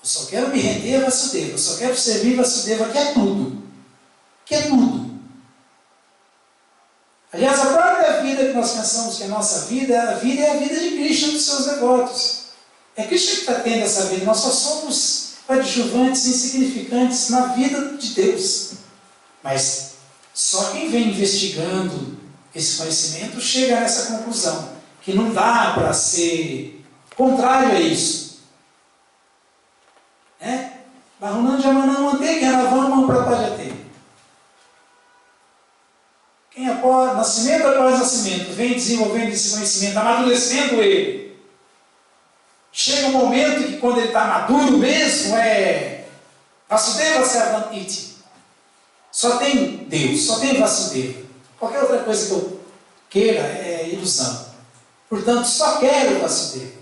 Eu só quero me render a Vasudeva, eu só quero servir Vasudeva, que é tudo. Que é tudo. Aliás, a própria vida que nós pensamos que é a nossa vida é a vida de Krishna, dos seus devotos. É Krishna que está tendo essa vida, nós só somos coadjuvantes, insignificantes na vida de Deus. Mas só quem vem investigando esse conhecimento chega a essa conclusão, que não dá para ser contrário a isso. Barunam Jamanam Ante Gyanavam Prabhajate. Quem após nascimento após nascimento vem desenvolvendo esse conhecimento, amadurecendo ele, chega um momento que quando ele está maduro mesmo, Vasudeva Sarvamiti. Só tem Deus, só tem Vasudeva. Qualquer outra coisa que eu queira é ilusão. Portanto, só quero Vasudeva.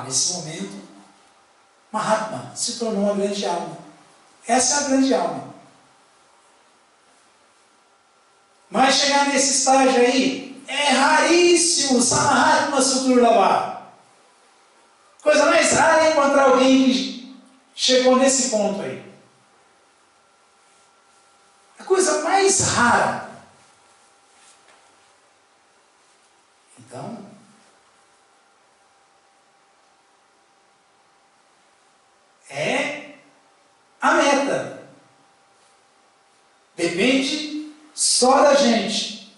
Nesse momento, Mahatma se tornou uma grande alma. Essa é a grande alma. Mas chegar nesse estágio aí é raríssimo. Samahatma Sudurlava. Coisa mais rara é encontrar alguém que chegou nesse ponto aí. A coisa mais rara. Então, é a meta. Depende só da gente.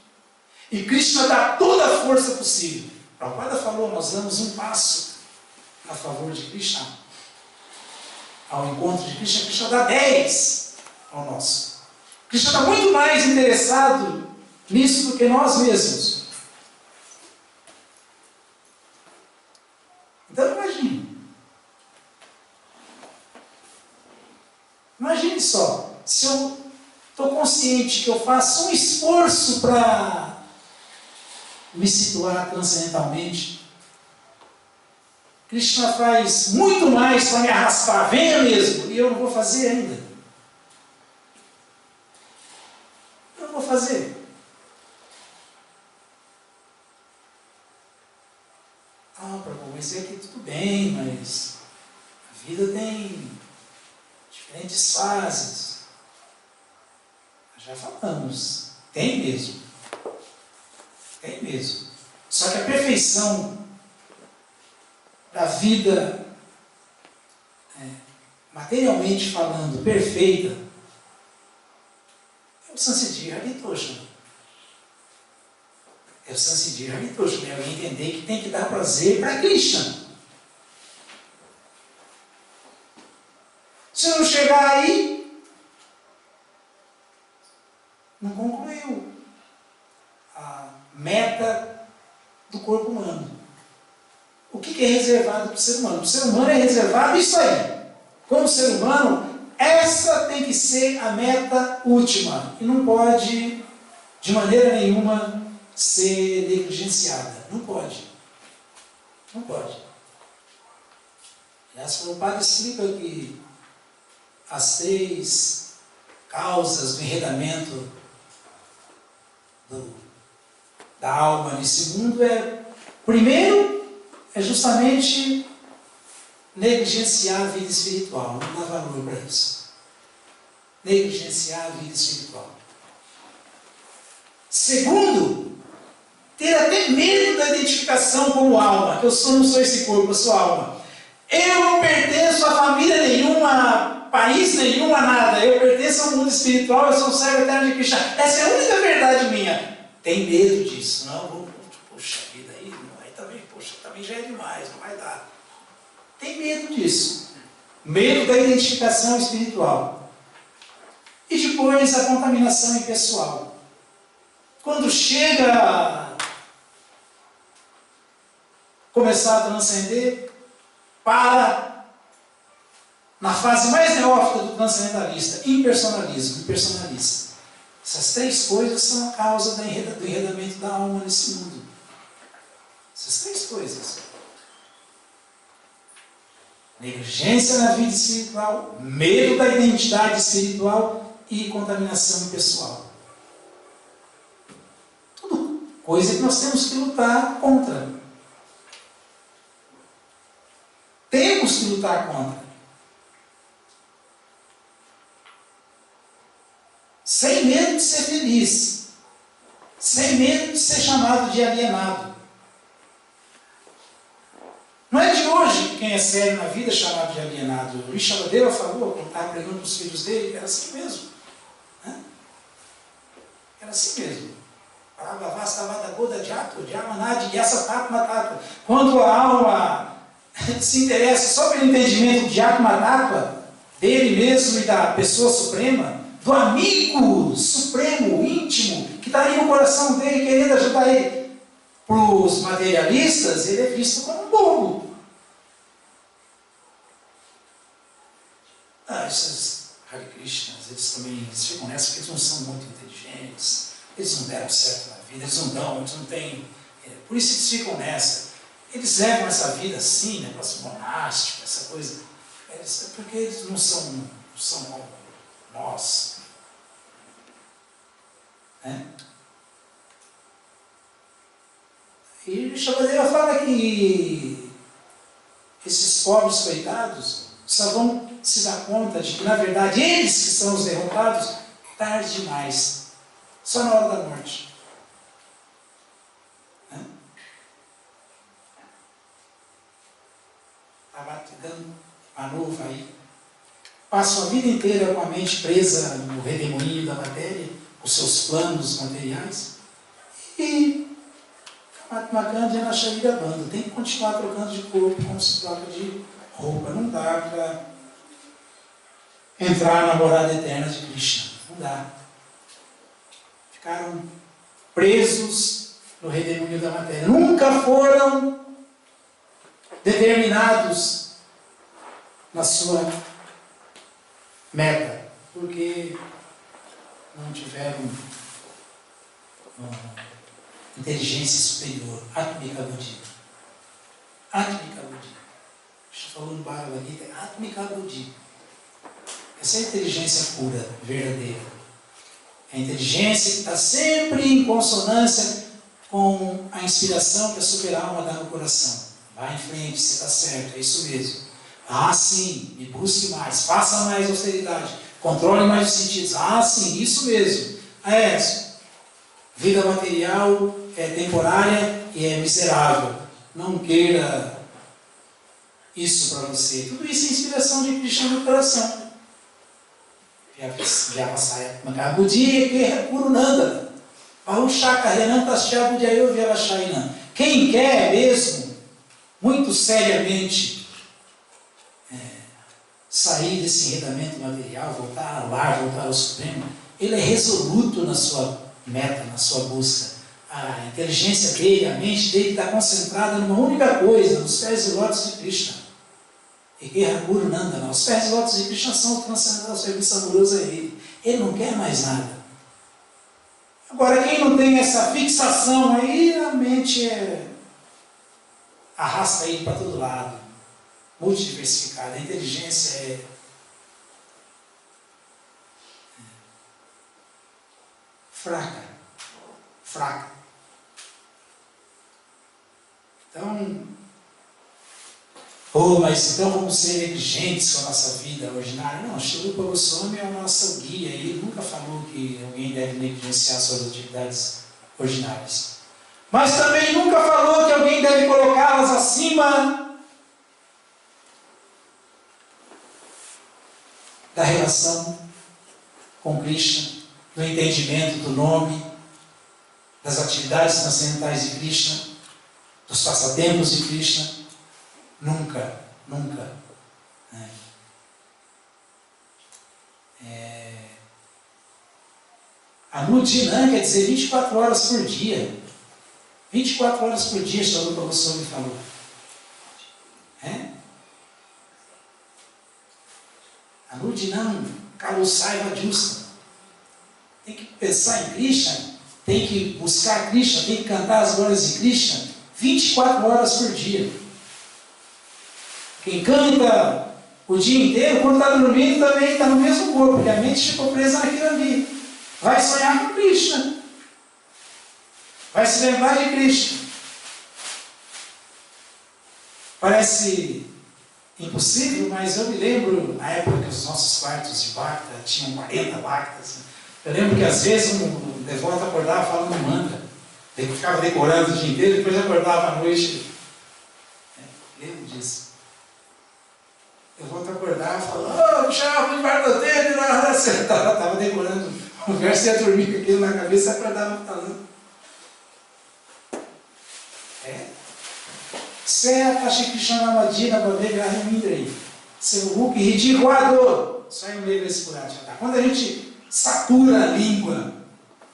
E Krishna dá toda a força possível. Prabhupada falou, nós damos um passo a favor de Krishna. Ao encontro de Krishna, Krishna dá 10 ao nosso. Krishna está muito mais interessado nisso do que nós mesmos. Então imagine. Imagine só, se eu estou consciente que eu faço um esforço para me situar transcendentalmente, Krishna faz muito mais para me arrastar, venha mesmo, e eu não vou fazer ainda. Eu não vou fazer. Ah, Prabhu, mas é que tudo bem, mas a vida tem diferentes fases. Já falamos, tem mesmo. Tem mesmo. Só que a perfeição da vida, materialmente falando, perfeita, é o Sansiddhi Haritosha. É o Sansiddhi Haritosha. É alguém entender que tem que dar prazer para Krishna. Se não chegar aí, não concluiu a meta do corpo humano. O que é reservado para o ser humano? Para o ser humano é reservado isso aí. Como ser humano, essa tem que ser a meta última. E não pode, de maneira nenhuma, ser negligenciada. Não pode. Não pode. Aliás, o Prabhupada explica que as 3 causas do enredamento da alma nesse mundo primeiro, é justamente negligenciar a vida espiritual, não dá valor para isso. Negligenciar a vida espiritual. Segundo, ter até medo da identificação como alma, que eu não sou esse corpo, eu sou alma. Eu não pertenço a família nenhuma, a país nenhum, a nada. Eu pertenço ao mundo espiritual, eu sou o servo eterno de Krishna. Essa é a única verdade minha. Tem medo disso, não? Poxa vida, aí também, também já é demais, não vai dar. Tem medo disso. Medo da identificação espiritual. E depois a contaminação impessoal. Quando chega a começar a transcender, na fase mais neófita do transcendentalista, impersonalismo, impersonalista. Essas 3 coisas são a causa do enredamento da alma nesse mundo. Essas 3 coisas. Negligência na vida espiritual, medo da identidade espiritual e contaminação impessoal. Tudo coisa que nós temos que lutar contra. Temos que lutar contra. Sem medo de ser feliz. Sem medo de ser chamado de alienado. Não é de hoje que quem é sério na vida é chamado de alienado. O Rishabhadeva falou, quando estava pregando para os filhos dele, era assim mesmo. Era assim mesmo. Quando a alma se interessa só pelo entendimento de Atma Tattva, dele mesmo e da pessoa suprema, do amigo supremo, íntimo, que está aí no coração dele, querendo ajudar ele. Para os materialistas, ele é visto como um bobo. Esses Hare Krishnas, eles também ficam nessa porque eles não são muito inteligentes, eles não deram certo na vida, eles não têm. Por isso eles ficam nessa. Eles levam essa vida assim, negócio monástico, essa coisa. Porque eles não são como nós. E o Shabadeva fala que esses pobres coitados só vão se dar conta de que, na verdade, eles que são os derrotados, tarde demais. Só na hora da morte. Manu vai. Passa a vida inteira com a mente presa no redemoinho da matéria, os seus planos materiais. E Mahatma Gandhi na Sharira Banda. Tem que continuar trocando de corpo como se troca de roupa. Não dá para entrar na morada eterna de Krishna. Não dá. Ficaram presos no redemoinho da matéria. Nunca foram determinados na sua meta, porque não tiveram inteligência superior. Atmika Buddhi. Atmika Buddhi. Krishna falou no Bhagavad Gita, Atmika Buddhi. Essa é a inteligência pura, verdadeira. É a inteligência que está sempre em consonância com a inspiração que a super-alma dá no coração. Vá em frente, você está certo, é isso mesmo. Ah, sim, me busque mais, faça mais austeridade, controle mais os sentidos. Ah, sim, isso mesmo. Vida material é temporária e é miserável. Não queira isso para você. Tudo isso é inspiração de Krishna no coração. Vyavasaya Buddhi que Kurunanda. Quem quer mesmo, muito seriamente, sair desse enredamento material, voltar ao lar, voltar ao Supremo, ele é resoluto na sua meta, na sua busca. A inteligência dele, a mente dele está concentrada numa única coisa, nos pés e lótus de Krishna. Os pés e lótus de Krishna são o transcendental serviço amoroso a ele. Ele não quer mais nada. Agora, quem não tem essa fixação aí, a mente arrasta ele para todo lado. Multidiversificada. A inteligência é fraca. Então, mas então vamos ser negligentes com a nossa vida ordinária? Não, Sri Rupa Goswami é o nosso guia, e ele nunca falou que alguém deve negligenciar suas atividades ordinárias. Mas também nunca falou que alguém deve colocá-las acima da relação com Krishna, do entendimento do nome, das atividades transcendentais de Krishna, dos passatempos de Krishna. Nunca. Anudina quer dizer 24 horas por dia. 24 horas por dia, Sri Rupa Goswami falou. Anudinam, Kalusaiva Justa. Tem que pensar em Krishna, tem que buscar Krishna, tem que cantar as glórias de Krishna 24 horas por dia. Quem canta o dia inteiro, quando está dormindo, também está no mesmo corpo, porque a mente ficou presa naquilo ali. Vai sonhar com Krishna. Vai se lembrar de Krishna. Parece impossível, mas eu me lembro, na época que os nossos quartos de Bhakta tinham 40 Bhaktas. Eu lembro que às vezes um devoto acordava falando mantra. Ele ficava decorando o dia inteiro, depois acordava à noite. Lembro disso. Eu vou acordar e falar, chave, Bhartateira, estava decorando o verso, ia dormir com aquilo na cabeça e acordava falando. Serra Shikrishanamajina Babegrahimindrei. Seu Hulk ridículo. Só em meio esse buraco. Quando a gente satura a língua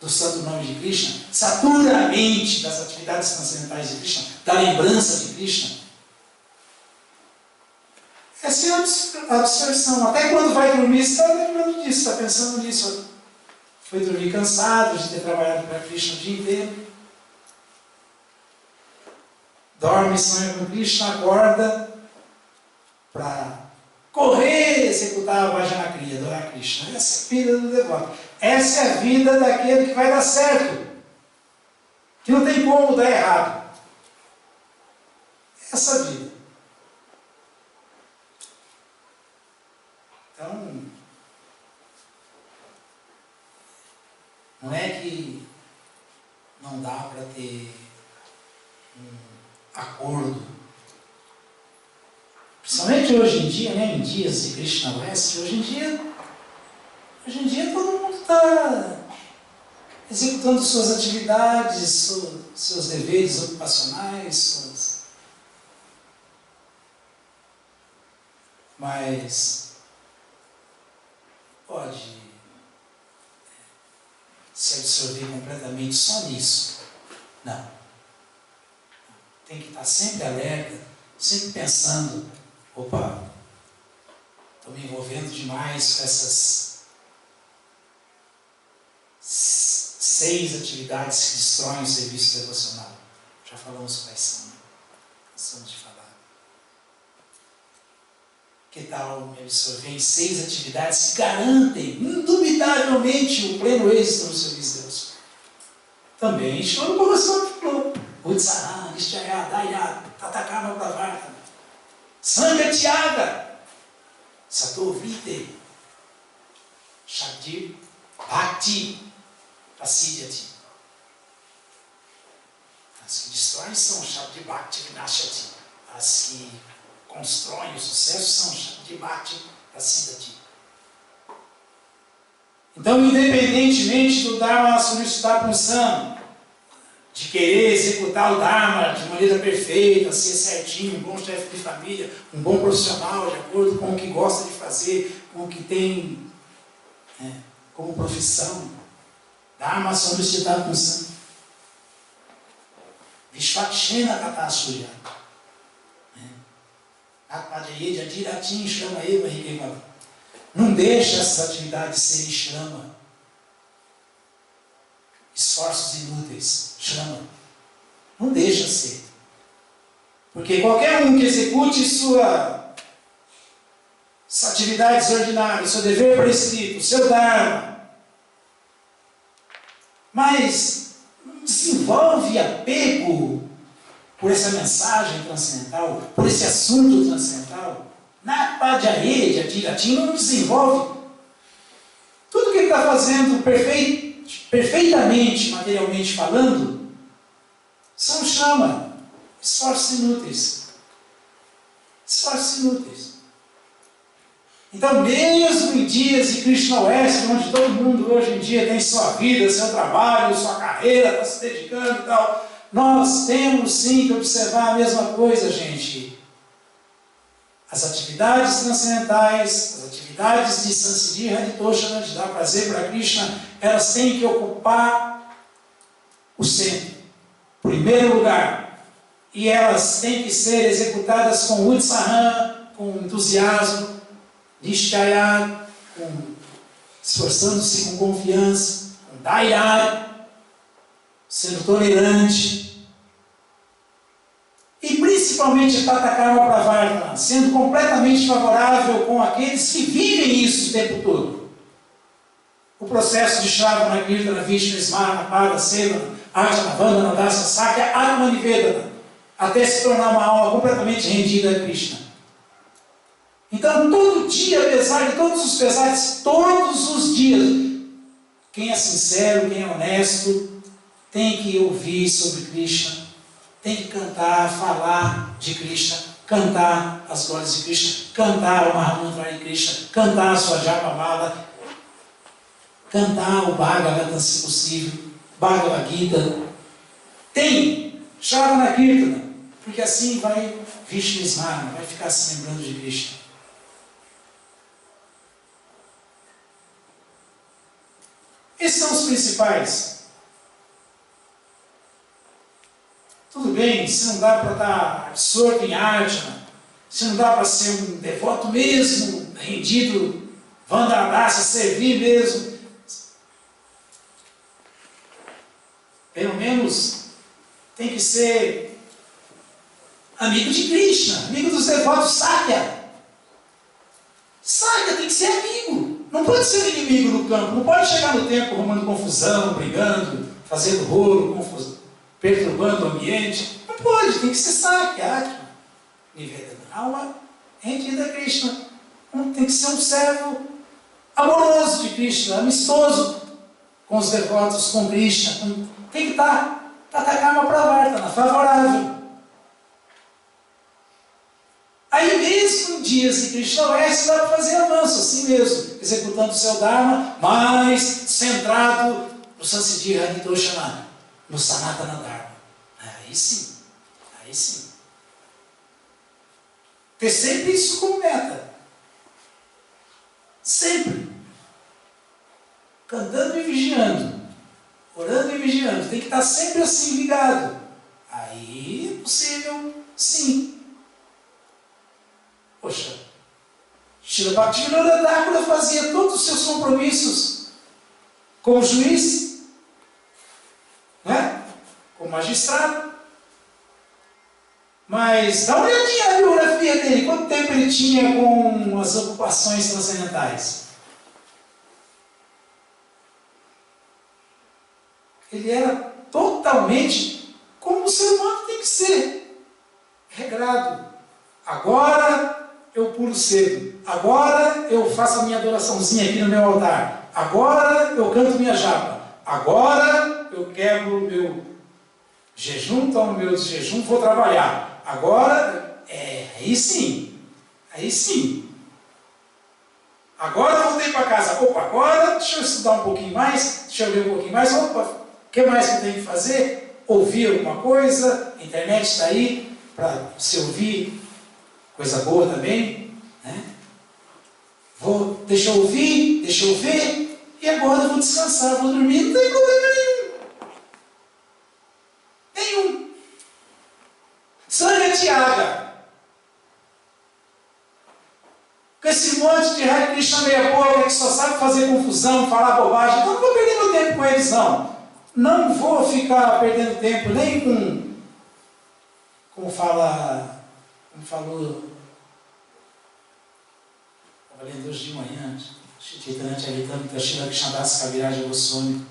do santo nome de Krishna, satura a mente das atividades transcendentais de Krishna, da lembrança de Krishna, essa é a absorção. Até quando vai dormir, você está lembrando disso, está pensando nisso. Foi dormir cansado de ter trabalhado para Krishna o dia inteiro. Dorme, sonha com Krishna, acorda para correr, executar a Bhajana Kriya, adorar Krishna. Essa é a vida do devoto. Essa é a vida daquele que vai dar certo. Que não tem como dar errado. Essa é a vida. Então, não é que não dá para ter um acordo. Principalmente hoje em dia, né, em dias de Krishna West, hoje em dia todo mundo está executando suas atividades, seus deveres ocupacionais, mas mente só nisso. Não. Tem que estar sempre alerta, sempre pensando, opa, estou me envolvendo demais com essas 6 atividades que destroem o serviço devocional. Já falamos quais são, né? Cansamos de falar. Que tal me absorver em 6 atividades que garantem, indubitavelmente, o pleno êxito no serviço de Deus? Também chama o professor falou. Utsahan, Nishchaya, Daya, Tatakama Pravartana, Sangha Tyaga, Satovite, Shakti, Bhakti, Prasidyati. As que destroem são Shakti, Bhakti, Vinashati. As que constroem o sucesso são Shakti, Bhakti, Prasidyati. Então, independentemente do Dharma solicitar punção, de querer executar o Dharma de maneira perfeita, ser certinho, um bom chefe de família, um bom profissional, de acordo com o que gosta de fazer, com o que tem como profissão, Dharma solicitar punção. Vishvakshena Kata Surya. Atmadyayeja Diratim Shrama Eva Hikevava. Não deixe essas atividades serem shrama. Esforços inúteis. Shrama. Não deixa ser. Porque qualquer um que execute suas atividades ordinárias, seu dever prescrito, seu dharma, mas não desenvolve apego por essa mensagem transcendental, por esse assunto transcendental, na Padhyayedya Diratim não desenvolve. Tudo que ele está fazendo perfeitamente, materialmente falando, são chama, esforços inúteis. Esforços inúteis. Então, mesmo em dias de Krishna Oeste, onde todo mundo hoje em dia tem sua vida, seu trabalho, sua carreira, está se dedicando e tal, nós temos sim que observar a mesma coisa, gente. As atividades transcendentais, as atividades de Sansiddhi Haritoshana, de dar prazer para Krishna, elas têm que ocupar o centro, primeiro lugar. E elas têm que ser executadas com utsahan, com entusiasmo, nishchaya, esforçando-se com confiança, com daya, sendo tolerante. E principalmente Tatakarma Pravartana, sendo completamente favorável com aqueles que vivem isso o tempo todo. O processo de Shravana, Kirtana, Vishnu, Smara, Pada, Sevana, Arjana, Vandana, Dasa, Sakya, Atmanivedana, até se tornar uma alma completamente rendida a Krishna. Então, todo dia, apesar de todos os pesares, todos os dias, quem é sincero, quem é honesto, tem que ouvir sobre Krishna, tem que cantar, falar de Krishna, cantar as glórias de Krishna, cantar o Mahamantra de Krishna, cantar a sua Japamala, cantar o Bhagavatam, se possível, Bhagavad Gita. Tem Shravana Kirtana, porque assim vai Vishnu Smara, vai ficar se lembrando de Krishna. Esses são os principais. Tudo bem, se não dá para estar absorto em Arjuna, se não dá para ser um devoto mesmo, rendido, Vandradasa, servir mesmo, pelo menos tem que ser amigo de Krishna, amigo dos devotos Sakya. Sakya tem que ser amigo, não pode ser inimigo no campo, não pode chegar no tempo arrumando confusão, brigando, fazendo rolo, confusão, perturbando o ambiente. Não pode, tem que ser Sakya, Atma, Nivedana, alma rendida a Krishna. Tem que ser um servo amoroso de Krishna, amistoso com os devotos, com Krishna. Tem que estar Tatakarma Pravartana, favorável. Aí mesmo em dias de Krishna Oeste, dá para fazer avanço assim mesmo, executando o seu Dharma, mas centrado no Sansiddhi Haritoshana, no Sanatana Dharma. Aí sim, aí sim. Ter sempre isso como meta. Sempre. Cantando e vigiando, orando e vigiando, tem que estar sempre assim ligado. Aí é possível, sim. Poxa, Srila Bhaktivinoda Thakur fazia todos os seus compromissos como juiz, né? Como magistrado. Mas dá uma olhadinha na biografia dele, quanto tempo ele tinha com as ocupações transcendentais. Ele era totalmente como o ser humano tem que ser, regrado. Agora eu pulo cedo, agora eu faço a minha adoraçãozinha aqui no meu altar, agora eu canto minha japa, agora eu quebro o meu jejum, tomo meu jejum, vou trabalhar. Agora, aí sim, aí sim. Agora eu voltei para casa, opa, agora deixa eu estudar um pouquinho mais, deixa eu ler um pouquinho mais, opa, o que mais que eu tenho que fazer? Ouvir alguma coisa, a internet está aí para você ouvir coisa boa também, né? Deixa eu ouvir, deixa eu ver, e agora eu vou descansar, vou dormir, não tem problema nenhum. Nenhum. Sangha Tiaga. Com esse monte de Hare Krishna meia boca que só sabe fazer confusão, falar bobagem, então não vou perder meu tempo com eles, não. Não vou ficar perdendo tempo nem com, como falou, estava lendo hoje de manhã, Chaitanya Charitamrita, Srila Krishnadas Kaviraja Goswami.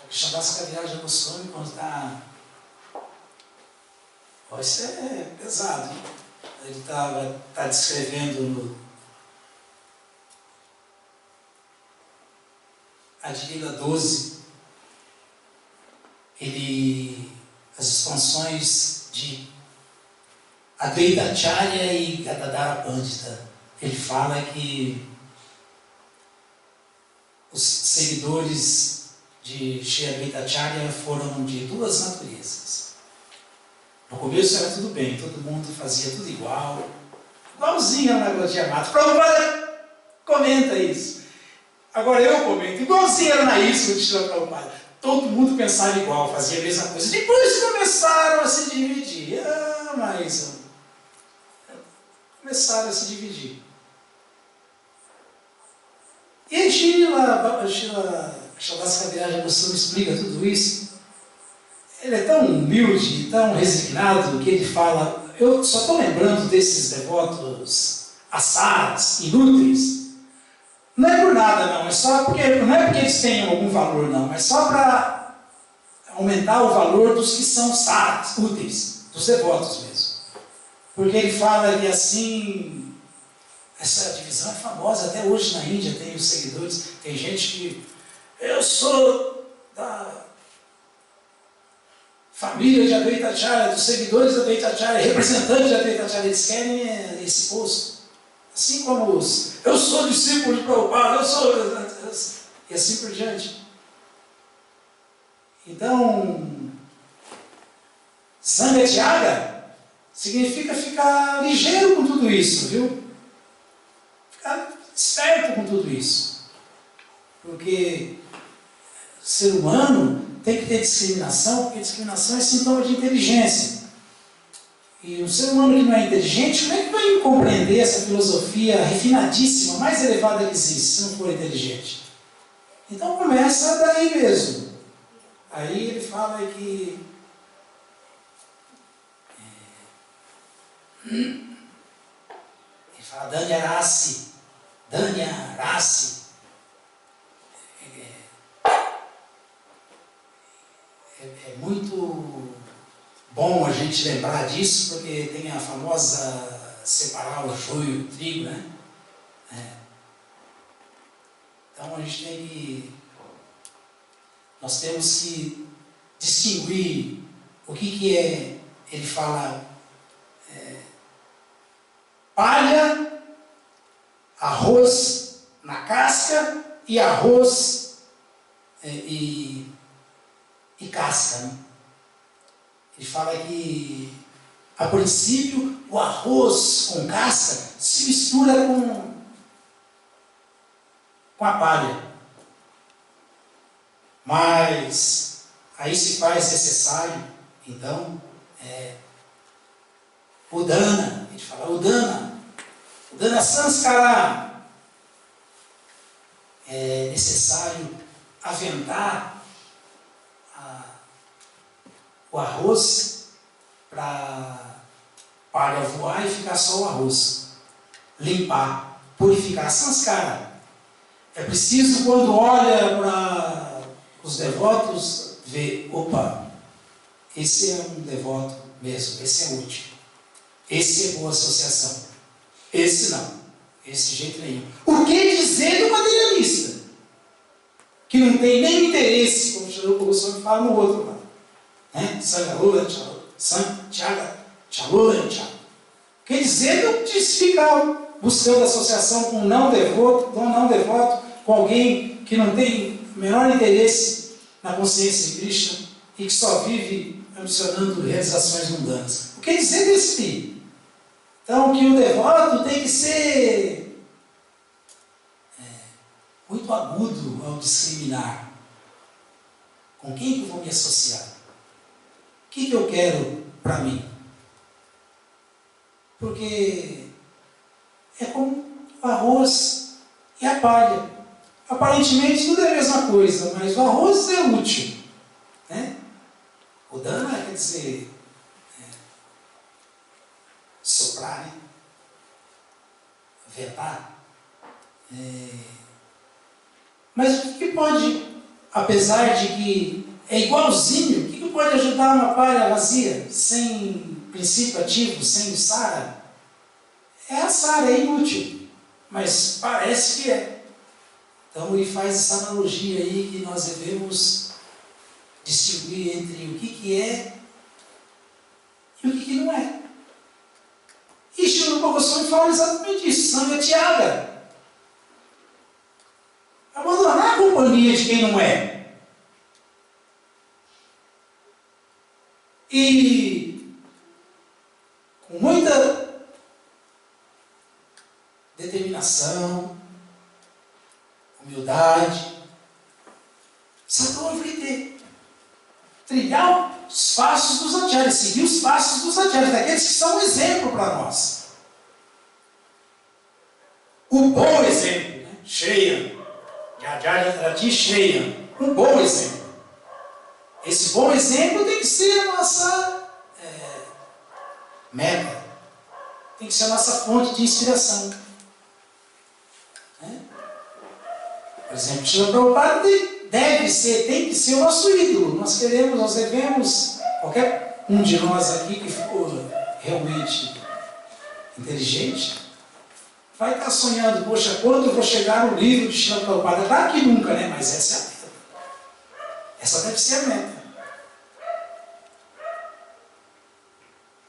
Krishnadas Kaviraja Goswami, quando está... Isso é pesado, hein? Ele está descrevendo no Adilila 12, as expansões de Advaita Acharya e Gadadhara Pandita. Ele fala que os seguidores de Shri Advaita Acharya foram de duas naturezas. No começo era tudo bem, todo mundo fazia tudo igual, igualzinho na Gaudiya Mata. Prabhupada comenta isso. Agora eu comento, igualzinho era na Isca de Srila Prabhupada. Todo mundo pensava igual, fazia a mesma coisa. Depois começaram a se dividir. Começaram a se dividir. E Srila Krishnadas Kaviraja Goswami explica tudo isso. Ele é tão humilde, tão resignado, que ele fala, eu só estou lembrando desses devotos assadas, inúteis. Não é por nada, não. Não é porque eles tenham algum valor, não. É só para aumentar o valor dos que são sábios, úteis, dos devotos mesmo. Porque ele fala que assim, essa divisão é famosa, até hoje na Índia tem os seguidores, tem gente que, eu sou da família de Advaita Acharya, dos seguidores de Advaita Acharya, representantes de Advaita Acharya, eles querem esse posto. Assim como eu sou discípulo de Prabhupada, e assim por diante. Então, Sangha Tiaga significa ficar ligeiro com tudo isso, viu? Ficar esperto com tudo isso. Porque o ser humano tem que ter discriminação, porque discriminação é sintoma de inteligência. E um ser humano que não é inteligente, como é que vai compreender essa filosofia refinadíssima, mais elevada que existe, se não for inteligente? Então começa daí mesmo. Aí ele fala que ele fala Danyarasi. É muito bom a gente lembrar disso, porque tem a famosa separar o joio e o trigo, né? Então nós temos que distinguir o que é, ele fala, palha, arroz na casca e arroz e casca, né? Ele fala que, a princípio, o arroz com casca se mistura com a palha. Mas, Aí se faz necessário, então, Udana, a gente fala Udana Sanskara. É necessário aventar o arroz para palha voar e ficar só o arroz. Limpar, purificar, sanskara. É preciso, quando olha para os devotos, ver, opa, esse é um devoto mesmo, esse é útil, esse é boa associação, esse não, esse jeito nenhum. O que dizer do materialista? Que não tem nem interesse, como o Charupa Goswami fala no outro lado. Sangalula, Chalula, quer dizer de ficar buscando associação com um não devoto, com alguém que não tem o menor interesse na consciência de Krishna e que só vive ambicionando realizações mundanas. O que dizer desse filho? Então, que o devoto tem que ser muito agudo ao discriminar. Com quem que eu vou me associar? O que eu quero para mim? Porque é como o arroz e a palha. Aparentemente tudo é a mesma coisa, mas o arroz é útil. O dana quer dizer soprar, ventar. Mas o que pode, apesar de que é igualzinho, o que pode ajudar uma palha vazia, sem princípio ativo, sem sara? A sara é inútil, mas parece que é. Então ele faz essa analogia aí que nós devemos distinguir entre o que é e o que não é. E Srila Goswami fala exatamente isso, Sangha Tyaga. Abandonar a companhia de quem não é. E com muita determinação, humildade, trilhar os passos dos acharyas, seguir os passos dos acharyas, daqueles que são um exemplo para nós. O bom exemplo, Shreya, Yajayati Shreya, um bom exemplo. Esse bom exemplo tem que ser a nossa meta, tem que ser a nossa fonte de inspiração. Por exemplo, Srila Prabhupada tem que ser o nosso ídolo. Nós devemos, qualquer um de nós aqui que ficou realmente inteligente, vai estar sonhando, poxa, quando eu vou chegar no livro de Srila Prabhupada? Claro que nunca, mas essa é a meta. Essa deve ser a meta.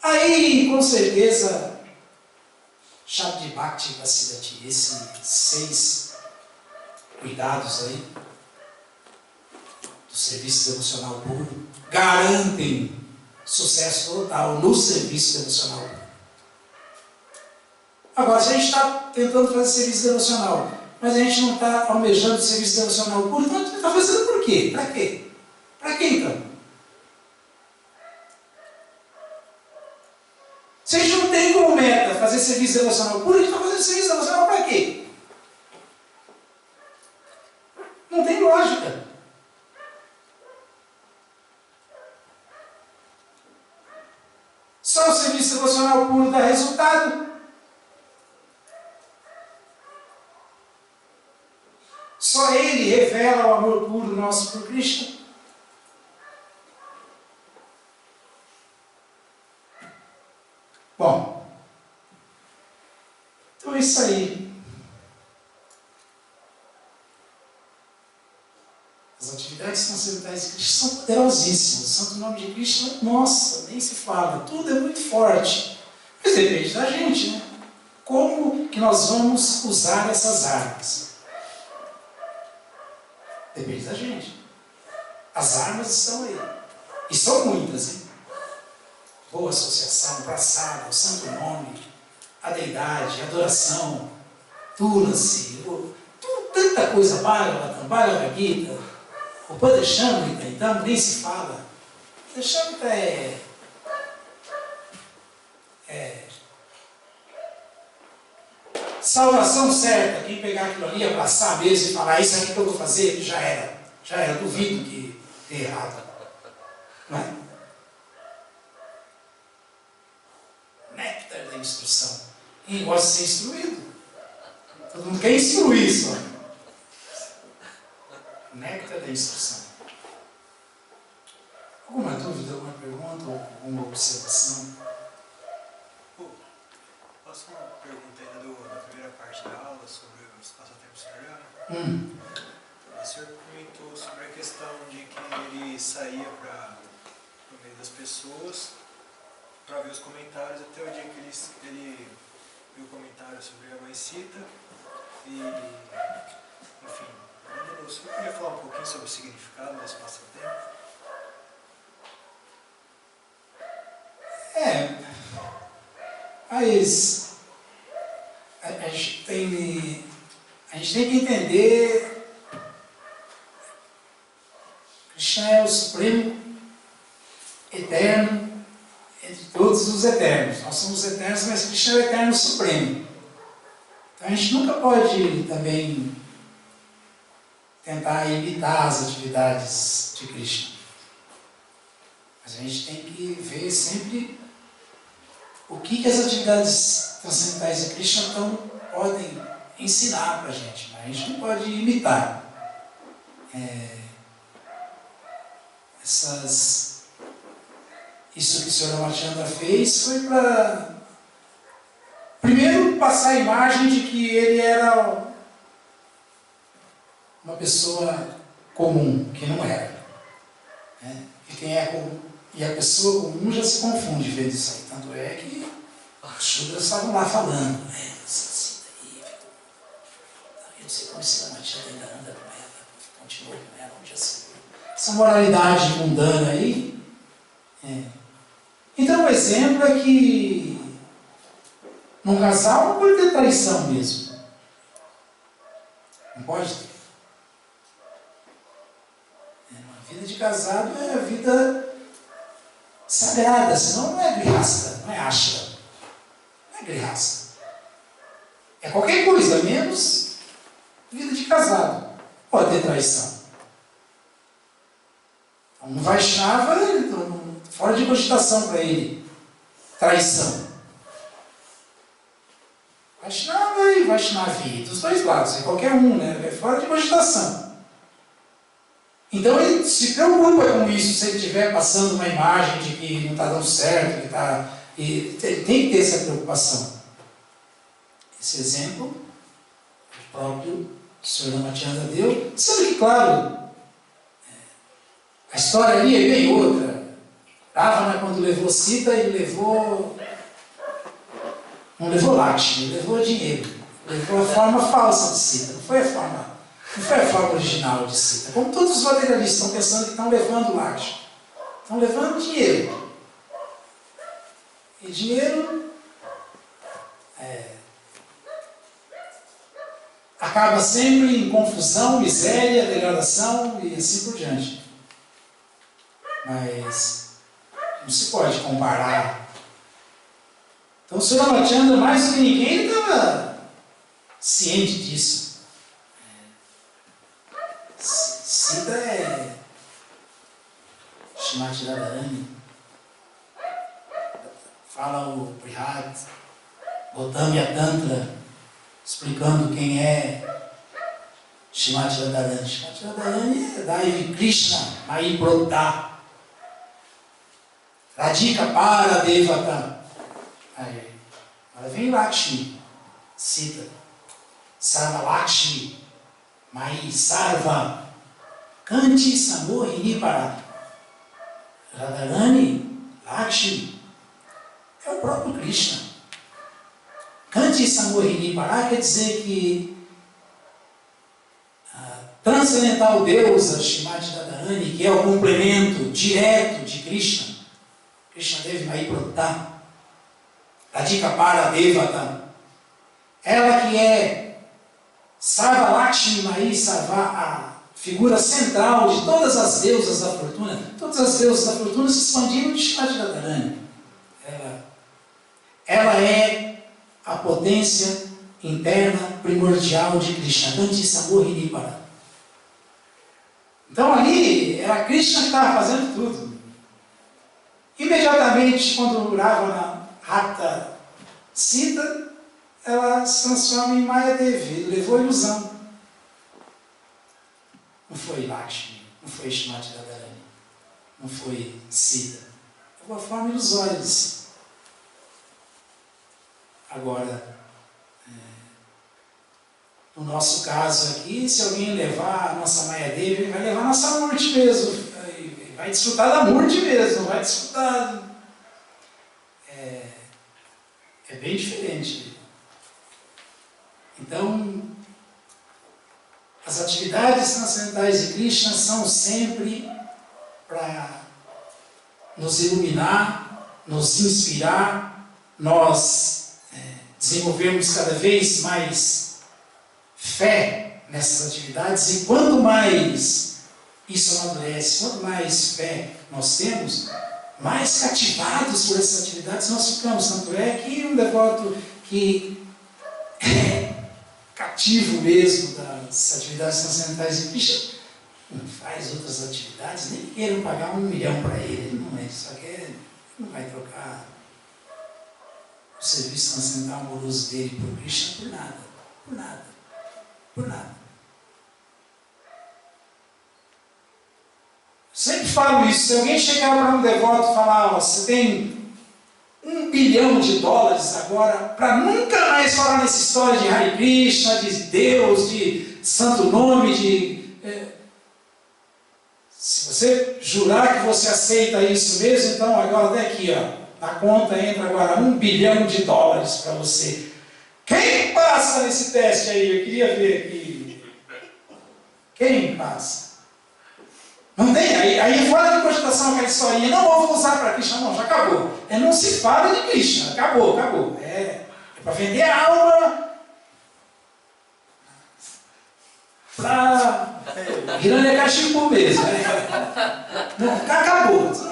Aí, com certeza, Shabdi Bhakti Vasidati, esses 6 cuidados aí do serviço devocional puro garantem sucesso total no serviço devocional puro. Agora, se a gente está tentando fazer serviço devocional, mas a gente não está almejando serviço devocional puro, então a gente está fazendo por quê? Para quê? Para quê então? Se a gente não tem como meta fazer serviço devocional puro, a gente está fazendo serviço devocional para quê? Não tem lógica. Só o serviço devocional puro dá resultado. Só ele revela o amor puro nosso por Cristo. Bom, então é isso aí. As atividades transcendentais de Cristo são poderosíssimas. O Santo Nome de Cristo, nossa, nem se fala. Tudo é muito forte. Mas depende da gente, Como que nós vamos usar essas armas? Depende da gente. As armas estão aí. E são muitas, Boa associação, praçada, o santo nome, a deidade, a adoração, Tulasi, tanta coisa, Bhagavatam, Bhagavad Gita, O Padrechamrita, então, nem se fala. O Padrechamrita é salvação certa. Quem pegar aquilo ali, abraçar mesmo e falar, isso aqui que eu vou fazer, já era. Já era, duvido que dê errado. Não é? Néctar da instrução. Quem gosta de ser instruído? Todo mundo quer instruir só. Néctar da instrução. Alguma dúvida, alguma pergunta, ou alguma observação? Posso uma pergunta ainda da primeira parte da aula sobre os passatempos sorianos? O senhor comentou sobre a questão de que ele saía para o meio das pessoas para ver os comentários até o dia que ele viu comentários sobre a mãe Sita e, enfim, o senhor podia falar um pouquinho sobre o significado desse passatempo? Mas a gente tem que entender que Krishna é o Supremo, eterno, entre todos os eternos. Nós somos eternos, mas Krishna é o eterno Supremo. Então a gente nunca pode também tentar imitar as atividades de Krishna. Mas a gente tem que ver sempre o que as atividades transcendentais de Krishna podem ensinar para a gente. Mas a gente não pode imitar. Isso que o Sr. Ramachandra fez foi para, primeiro, passar a imagem de que ele era uma pessoa comum, que não era. E quem é comum, e a pessoa comum já se confunde vendo isso aí. Tanto é que os Shudras estavam lá falando. Eu não sei como esse Ramachandra ainda anda com ela, continua com ela, onde já se viu. Essa moralidade mundana aí. Então o exemplo é que num casal não pode ter traição mesmo. Não pode ter. Uma vida de casado é a vida sagrada, senão não é grihasta, não é ashra. Não é grihasta. É qualquer coisa, menos vida de casado. Pode ter traição. Um Vaishnava, fora de cogitação para ele. Traição. Vaishnava e Vaishnavi, dos dois lados, é qualquer um, né? É fora de cogitação. Então ele se preocupa com isso, se ele estiver passando uma imagem de que não está dando certo, ele tem que ter essa preocupação. Esse exemplo, o próprio Sr. Ramachandra deu, sendo que, claro, a história ali é bem outra. Ravana, quando levou Sita, ele não levou Lakshmi, ele levou dinheiro. Levou a forma falsa de Sita, não foi a forma original de Sita. Como todos os materialistas estão pensando que estão levando Lakshmi. Estão levando dinheiro. E dinheiro acaba sempre em confusão, miséria, degradação e assim por diante. Mas não se pode comparar. Então o Sr. Ramachandra, mais do que ninguém, ele estava ciente disso. Sita é Shrimati Radharani. Fala o Brihad Gautamya Tantra, explicando quem é Shrimati Radharani. Shrimati Radharani é Daivi Krishna, Mahibrota. Radhika para Devata. Aí, agora vem Lakshmi, Sita. Sarva Lakshmi, Mahi Sarva. Kanti Samohini para. Radharani, Lakshmi, é o próprio Krishna. Kanti Samohini para quer dizer que a transcendental deusa Shrimati Radharani, que é o complemento direto de Krishna, Krishna Devi Mahibrota, Radhika para Devata, ela que é Sarva Lakshmi Mahi Sarva, a figura central de todas as deusas da fortuna. Todas as deusas da fortuna se expandiram de Shrimati Radharani. Ela é a potência interna primordial de Krishna. Danti Samohini Para. Então ali era Krishna que estava fazendo tudo. Imediatamente, quando Ravana rapta Sita, ela se transforma em Maya Devi, levou a ilusão. Não foi Lakshmi, não foi Shrimati Radharani, não foi Sita. Foi uma forma ilusória de si. Agora, no nosso caso aqui, se alguém levar a nossa Maya Devi, vai levar a nossa Murti mesmo. Vai desfrutar da Murti mesmo, vai desfrutar. É bem diferente. Então, as atividades transcendentais de Krishna são sempre para nos iluminar, nos inspirar, nós desenvolvermos cada vez mais fé nessas atividades, e quanto mais isso amadurece, quanto mais fé nós temos, mais cativados por essas atividades nós ficamos. Tanto é que um devoto que é cativo mesmo das atividades transcendentais de Krishna não faz outras atividades, nem queiram pagar 1 milhão para ele, não é, só que ele não vai trocar o serviço transcendental amoroso dele por Krishna por nada, por nada, por nada. Sempre falo isso, se alguém chegar para um devoto e falar, você tem $1 bilhão agora, para nunca mais falar nessa história de Hare Krishna, de Deus, de santo nome, se você jurar que você aceita isso mesmo, então agora até aqui, ó, na conta entra agora $1 bilhão para você. Quem passa nesse teste aí? Eu queria ver aqui. Quem passa? Não tem, aí fora de cogitação aquela historinha, não vou usar para Krishna, não, já acabou. Não se fala de Krishna, acabou. É para vender a alma para Hiranyakashipu mesmo. Não, acabou. Você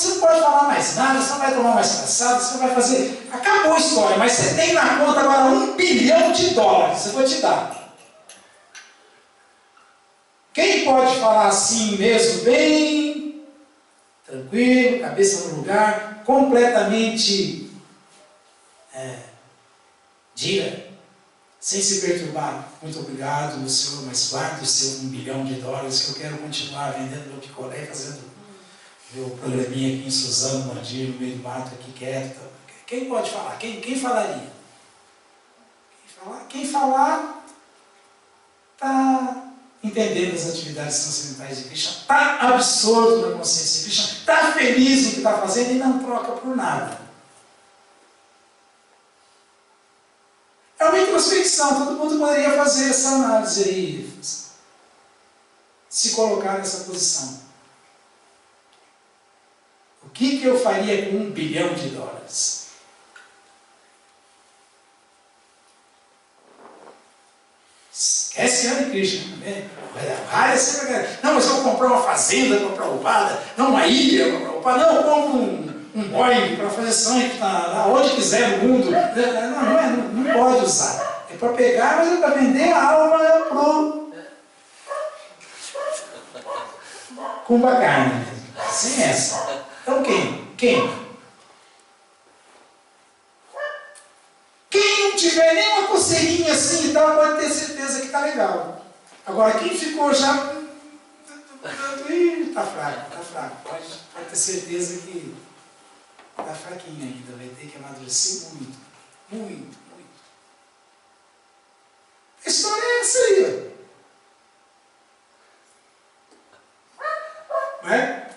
não pode falar mais nada, você não vai tomar mais caçada, você não vai fazer. Acabou a história, mas você tem na conta agora $1 bilhão, eu vou te dar. Quem pode falar assim mesmo, bem tranquilo, cabeça no lugar, completamente diga, sem se perturbar? Muito obrigado, meu senhor, mas guarde o seu $1 bilhão que eu quero continuar vendendo meu picolé, fazendo meu programinha aqui em Suzano, Mandir, no meio do mato, aqui quieto. Quem pode falar? Quem falaria? Quem falar está entendendo as atividades transcendentais de Krishna, está absorto na consciência de Krishna, está feliz no que está fazendo e não troca por nada. É uma introspecção, todo mundo poderia fazer essa análise aí, se colocar nessa posição. O que eu faria com $1 bilhão? Esquece Hare Krishna também. Não, mas eu vou comprar uma fazenda para Prabhupada, não uma ilha para Prabhupada, não, eu compro um Boeing para fazer sangue onde quiser no mundo. Não pode usar. É para pegar, mas é para vender a alma pro Kumbhakarna mesmo. Sem essa. Então quem? Quem não tiver nenhuma coceirinha assim e tal, pode ter certeza que está legal. Agora, quem ficou já... Está fraco. Pode ter certeza que está fraquinho ainda. Vai ter que amadurecer muito. A história é essa aí. Não é?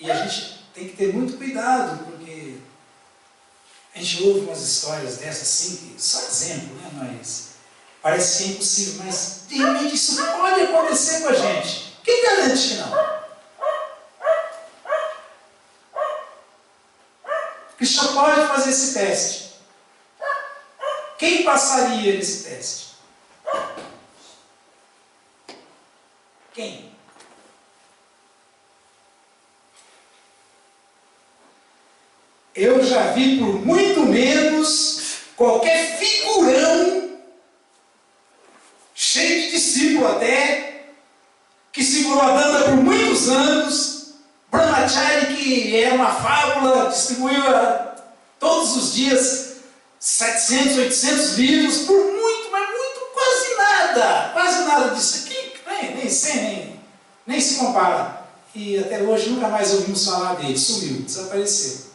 E a gente tem que ter muito cuidado, porque a gente ouve umas histórias dessas assim, só exemplo, né? Mas parece que é impossível, mas de repente isso pode acontecer com a gente. Quem garante que não? Krishna pode fazer esse teste. Quem passaria nesse teste? Quem? Eu já vi por muito menos qualquer figurão, cheio de discípulo até, que segurou a banda por muitos anos, Brahmachari, que era uma fábula, distribuiu todos os dias 700, 800 livros, por muito, mas muito, quase nada disso aqui, nem se compara. E até hoje nunca mais ouvimos falar dele, sumiu, desapareceu.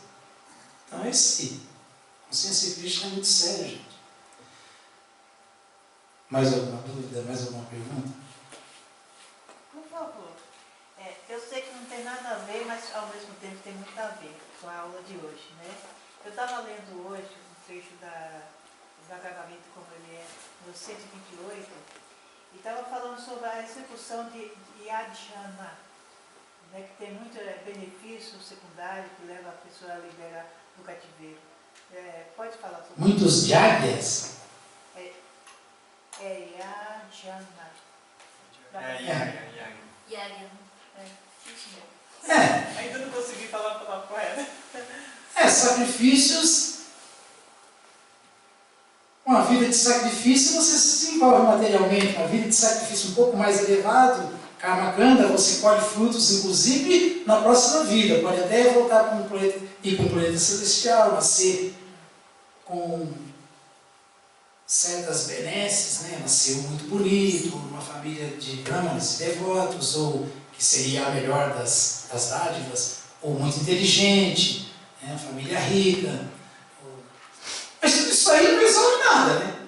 Então é isso aí. Consciência de Krishna é muito sério, gente. Mais alguma dúvida? Mais alguma pergunta? Por favor. Eu sei que não tem nada a ver, mas ao mesmo tempo tem muito a ver com a aula de hoje, né? Eu estava lendo hoje um trecho do Bhagavad Gita, como ele é, no 128, e estava falando sobre a execução de yajna, né, que tem muito benefício secundário que leva a pessoa a liberar do cativeiro. Pode falar sobre Muitos yagyas. Yajna. Yagya. Ainda não consegui falar a palavra correta. Sacrifícios. Uma vida de sacrifício você se desenvolve materialmente. Uma vida de sacrifício um pouco mais elevado, Karma Kanda, você colhe frutos, inclusive na próxima vida. Pode até voltar para um planeta, ir para um planeta celestial, nascer com certas benesses, né? Nasceu muito bonito, uma família de brahmanas devotos, ou que seria a melhor das dádivas, ou muito inteligente, né? Família rica. Mas tudo isso aí não resolve nada, né?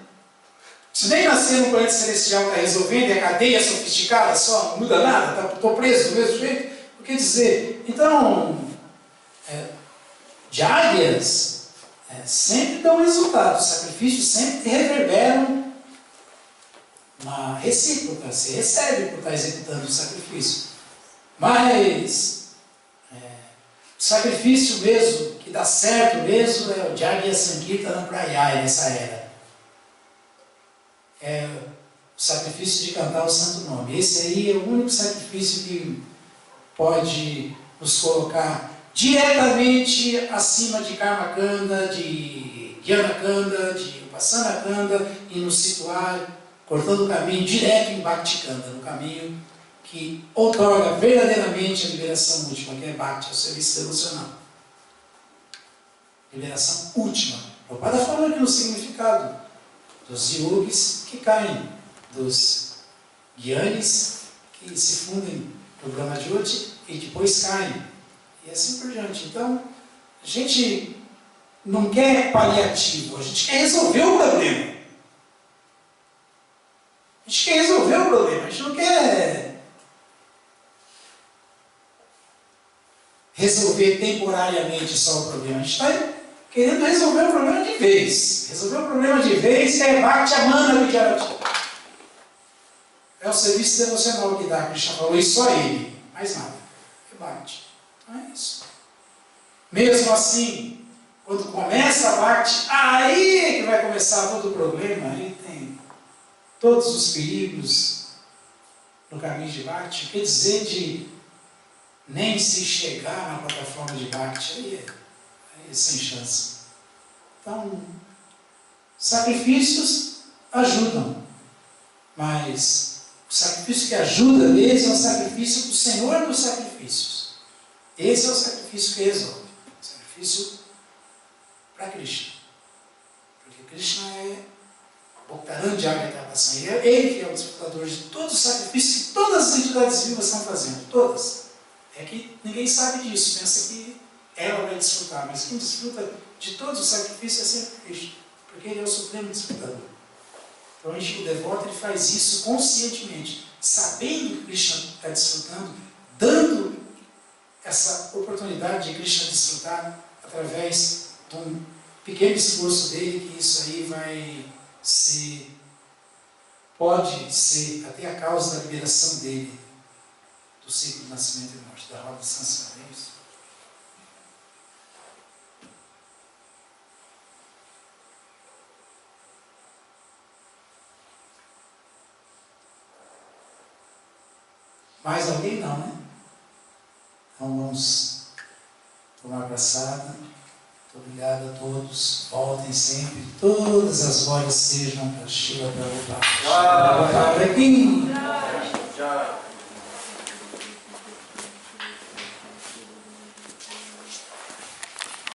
Se nem nascer no planeta celestial está resolvendo, é cadeia sofisticada só, não muda nada, estou preso do mesmo jeito, o que dizer? Então, diárias sempre dão resultado, os sacrifícios sempre reverberam uma recíproca, você recebe por estar executando o sacrifício. Mas o sacrifício mesmo, que dá certo mesmo, é o Jagya Sankirtana Prayaya nessa era. É o sacrifício de cantar o santo nome. Esse aí é o único sacrifício que pode nos colocar diretamente acima de Karma Kanda, de Jnana Kanda, de Upasana Kanda, e nos situar, cortando o caminho direto em Bhakti Kanda, no caminho que outorga verdadeiramente a liberação última, que é Bhakti, o serviço devocional. Liberação última. O Prabhupada falou aqui no significado dos yogis que caem, dos gyanis que se fundem no Brahma Jyoti e depois caem. E assim por diante. Então, a gente não quer paliativo, a gente quer resolver o problema. A gente quer resolver o problema, a gente não quer resolver temporariamente só o problema. A gente está querendo resolver o problema de vez. Resolver o problema de vez é Bhakti Amana Vidyarati. É o serviço devocional que dá, Krishna falou, e só ele, mais nada. É Bhakti. Então é isso. Mesmo assim, quando começa a Bhakti, aí é que vai começar todo o problema, aí tem todos os perigos no caminho de Bhakti. Quer dizer de nem se chegar na plataforma de Bhakti, aí é sem chance. Então, sacrifícios ajudam, mas o sacrifício que ajuda mesmo é o sacrifício do Senhor dos sacrifícios. Esse é o sacrifício que resolve. O sacrifício para Krishna. Porque Krishna é Bhaktaran Jagatapasan. É ele que é o disputador de todos os sacrifícios que todas as entidades vivas estão fazendo. Todas. É que ninguém sabe disso. Pensa que ela vai desfrutar. Mas quem desfruta de todos os sacrifícios é sempre Krishna. Porque ele é o supremo disputador. Então o devoto ele faz isso conscientemente. Sabendo que Krishna está desfrutando, dando essa oportunidade de Krishna desfrutar através de um pequeno esforço dele, que isso aí pode ser até a causa da liberação dele do ciclo de nascimento e morte, da roda de sanção, é isso? Mais alguém não, né? Então vamos tomar abraçada. Muito obrigado a todos. Voltem sempre. Todas as glórias sejam para Shila Prabhupada. Shila Prabhupada.